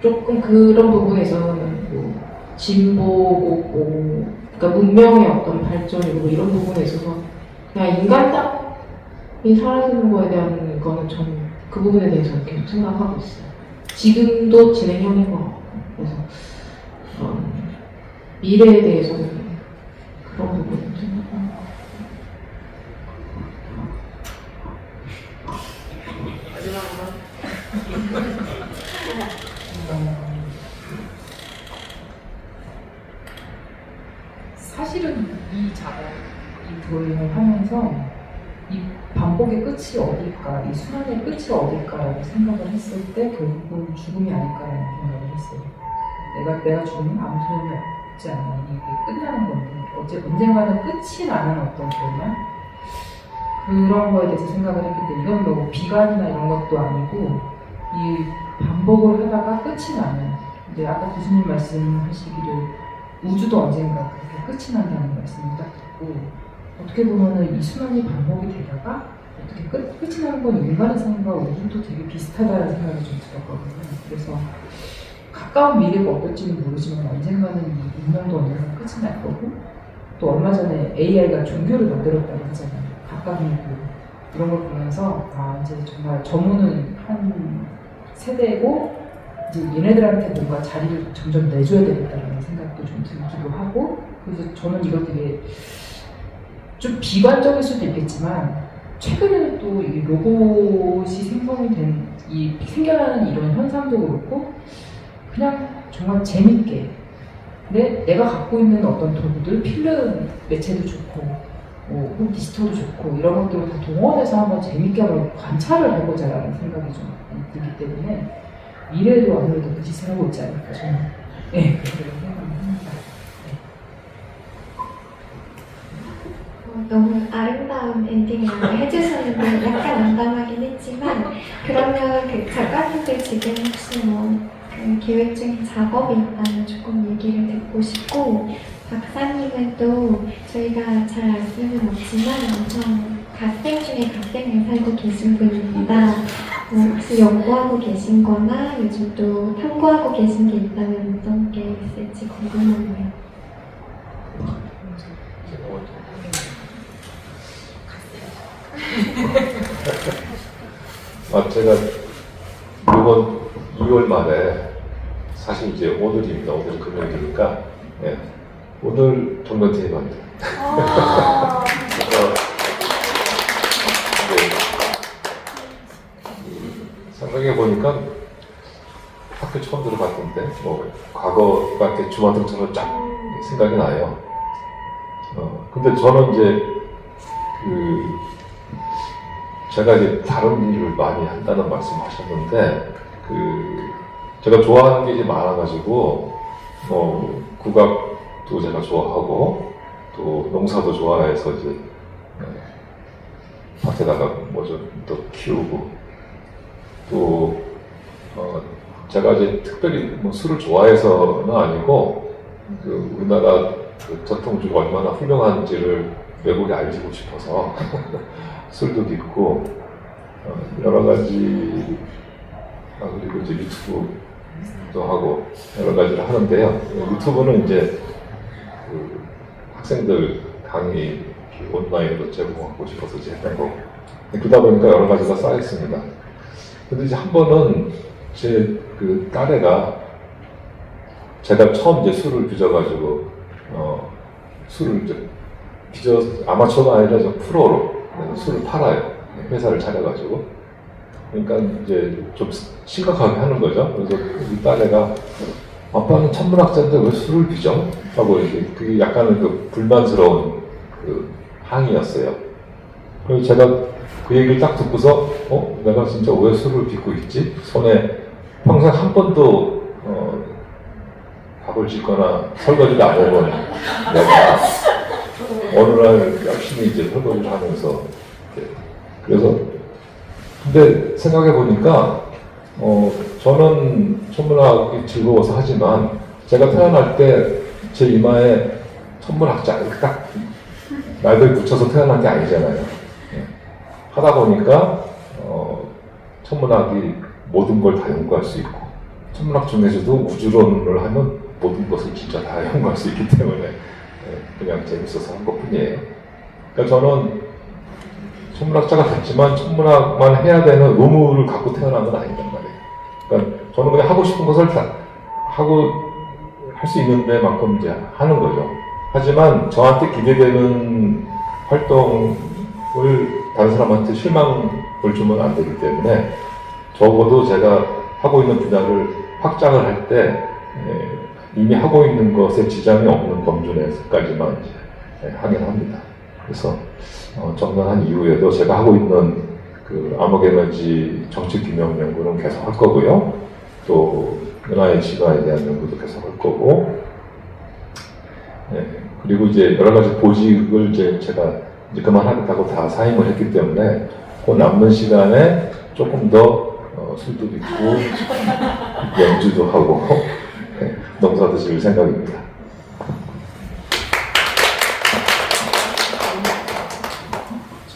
조금 그런 부분에서는 뭐 진보고 뭐 그러니까 문명의 어떤 발전이고 뭐 이런 부분에 있어서 그냥 인간답이 사라지는 거에 대한 거는 전 그 부분에 대해서 계속 생각하고 있어요. 지금도 진행형인 것 같고 그래서 미래에 대해서는 그런 부분을 생각하는 것 같아요. 사실은 이 작업, 이 드로잉을 하면서 이 반복의 끝이 어딜까, 이 순환의 끝이 어딜까라고 생각을 했을 때 결국은 죽음이 아닐까라는 생각을 했어요. 내가 죽으면 아무 소용이 없지 않나. 이게 끝나는 건데 언젠가는 끝이 나는 어떤 결말? 그런 거에 대해서 생각을 했기 때문에 이건 뭐 비관이나 이런 것도 아니고 이 반복을 하다가 끝이 나는 이제 아까 교수님 말씀하시기를 우주도 언젠가 그렇게 끝이 난다는 말씀을 딱 듣고 어떻게 보면은 이 순환이 반복이 되다가 어떻게 끝이 나는 건 인간의 삶과 우주도 되게 비슷하다는 생각이 좀 들었거든요. 그래서 가까운 미래가 어떨지는 모르지만 언젠가는 이 운명도 언젠가 끝이 날 거고 또 얼마 전에 AI가 종교를 만들었다고 하잖아요. 가까운 이런 걸 보면서 아 이제 정말 저문은 한 세대고 이제 얘네들한테 뭔가 자리를 점점 내줘야 되겠다라는 생각도 좀 들기도 하고 그래서 저는 이걸 되게 좀 비관적일 수도 있겠지만 최근에는 또 이 로봇이 생성이 생겨나는 이런 현상도 그렇고 그냥 정말 재밌게 내가 갖고 있는 어떤 도구들 필름 매체도 좋고 뭐 디지털도 좋고 이런 것들을 다 동원해서 한번 재밌게 한번 관찰을 해보자라는 생각이 좀 들기 때문에 미래에도 아무래도 그 짓을 하고 있지 않을까 저는 네, 그렇게 생각합니다. 너무 아름다운 엔딩을 해주셨는데 약간 난감하긴 했지만 그러면 그 작가님들 지금 혹시 그 계획 중인 작업이 있다면 조금 얘기를 듣고 싶고 박사님은 또 저희가 잘 알 수는 없지만 엄청 갓생 중에 갓생을 살고 계신 분입니다. 혹시 연구하고 계신 거나 요즘 또 탐구하고 계신 게 있다면 어떤 게 있을지 궁금하네요. 제가 이번 2월 말에 사실 이제 오늘입니다. 오늘 금요일이니까 네. 오늘 동명태에 갑니다. 생각해 보니까 학교 처음 들어갔는데 과거가 주마등처럼 쫙 생각이 나요. 근데 저는 이제 제가 이제 다른 일을 많이 한다는 말씀하셨는데 제가 좋아하는 게 이제 많아가지고 국악도 제가 좋아하고 또 농사도 좋아해서 이제 밭에다가 뭐 좀 더 키우고 또 제가 이제 특별히 술을 좋아해서는 아니고 우리나라 전통주가 얼마나 훌륭한지를 외국에 알리고 싶어서 술도 믿고 여러 가지 그리고 이제 유튜브도 하고 여러 가지를 하는데요. 유튜브는 이제 학생들 강의 온라인으로 제공하고 싶어서 이제 했던 거고 그러다 보니까 여러 가지가 쌓였습니다. 근데 이제 한 번은 제 딸애가 제가 처음 이제 술을 빚어가지고 술을 이제 아마추어가 아니라 저 프로로 술을 팔아요. 회사를 차려가지고. 그러니까 이제 좀 심각하게 하는 거죠. 그래서 우리 딸애가 아빠는 천문학자인데 왜 술을 빚어? 하고 이제 그게 약간은 그 불만스러운 그 항의였어요. 그래서 제가 그 얘기를 딱 듣고서 내가 진짜 왜 술을 빚고 있지? 손에 평생 한 번도 밥을 짓거나 설거지를 안 해본 내가 어느 날 열심히 이제 설거지를 하면서 그래서 근데 생각해 보니까 저는 천문학이 즐거워서 하지만 제가 태어날 때 제 이마에 천문학자 이렇게 딱 날개 붙여서 태어난 게 아니잖아요. 하다 보니까 천문학이 모든 걸 다 연구할 수 있고 천문학 중에서도 우주론을 하면 모든 것을 진짜 다 연구할 수 있기 때문에 그냥 재밌어서 한 것뿐이에요. 그러니까 저는 천문학자가 됐지만 천문학만 해야 되는 의무를 갖고 태어난 건 아니란 말이에요. 그러니까 저는 그냥 하고 싶은 것을 다 하고 할 수 있는 데만큼 이제 하는 거죠. 하지만 저한테 기대되는 활동을 다른 사람한테 실망을 주면 안 되기 때문에 적어도 제가 하고 있는 분야를 확장을 할 때 이미 하고 있는 것에 지장이 없는 범주 내까지만 이제 하긴 합니다. 그래서 정년한 이후에도 제가 하고 있는 그 암흑에너지 정치규명 연구는 계속 할 거고요. 또 은하의 진화에 대한 연구도 계속 할 거고, 그리고 이제 여러 가지 보직을 이제 제가 이제 그만하겠다고 다 사임을 했기 때문에 그 남는 시간에 조금 더 술도 빚고 연주도 하고 농사도 지을 생각입니다.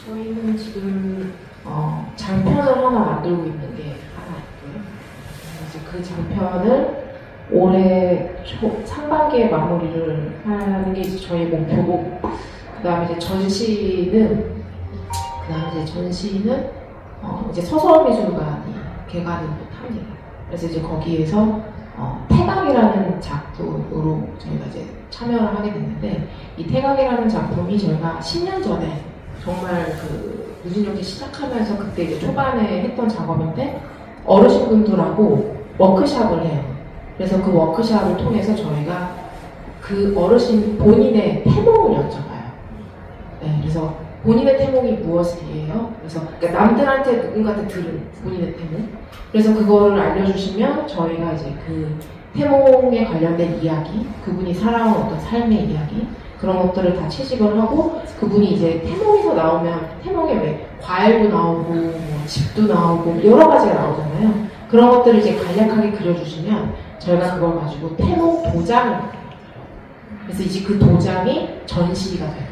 저희는 지금 장편을 하나 만들고 있는 게 하나 있고요. 이제 그 장편을 올해 상반기에 마무리를 하는 게 이제 저희 목표고, 그다음에 이제 전시는 이제 서서미술관이 개관을 합니다. 그래서 이제 거기에서 태각이라는 작품으로 저희가 이제 참여를 하게 됐는데, 이 태각이라는 작품이 저희가 10년 전에 정말 그 무진영기 시작하면서 그때 이제 초반에 했던 작업인데 어르신분들하고 워크샵을 해요. 그래서 그 워크샵을 통해서 저희가 그 어르신 본인의 태몽을 여쭤봐요. 네, 그래서 본인의 태몽이 무엇이에요? 그래서 그러니까 남들한테 누군가한테 들은 본인의 태몽. 그래서 그거를 알려주시면 저희가 이제 그 태몽에 관련된 이야기, 그분이 살아온 어떤 삶의 이야기, 그런 것들을 다 채집을 하고, 그분이 이제 태몽에서 나오면 태몽에 왜 과일도 나오고 뭐 집도 나오고 여러 가지가 나오잖아요. 그런 것들을 이제 간략하게 그려주시면 저희가 그걸 가지고 태몽 도장을 만들어요. 그래서 이제 그 도장이 전시가 돼요.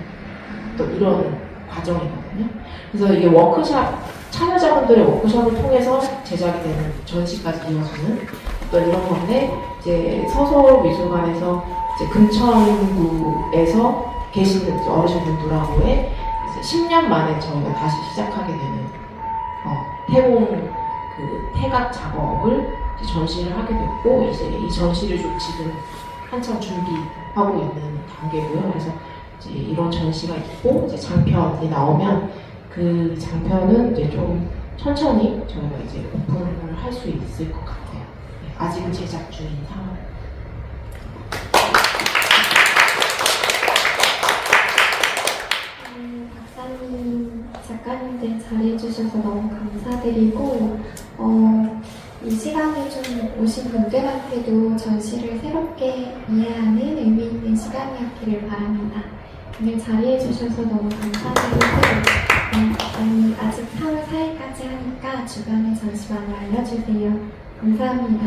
또 이런 과정이거든요. 그래서 이게 워크샵, 참여자분들의 워크숍을 통해서 제작이 되는 전시까지 이어지는 어떤 이런 건데, 이제 서서미술관에서 이제 금천구에서 계시는 어르신분들하고의 10년 만에 저희가 다시 시작하게 되는 태몽 그 태각 작업을 이제 전시를 하게 됐고, 이제 이 전시를 좀 지금 한참 준비하고 있는 단계고요. 그래서 이제 이런 전시가 있고, 이제 장편이 나오면 그 장편은 이제 좀 천천히 저희가 이제 오픈을 할 수 있을 것 같아요. 네, 아직은 제작 중인 상황. 박사님, 작가님들 자리해주셔서 너무 감사드리고, 이 시간에 좀 오신 분들한테도 전시를 새롭게 이해하는 의미 있는 시간이었기를 바랍니다. 오늘 자리해주셔서 너무 감사드리고, 아직 4월 4일까지 하니까 주변에 전시 많이 알려주세요. 감사합니다.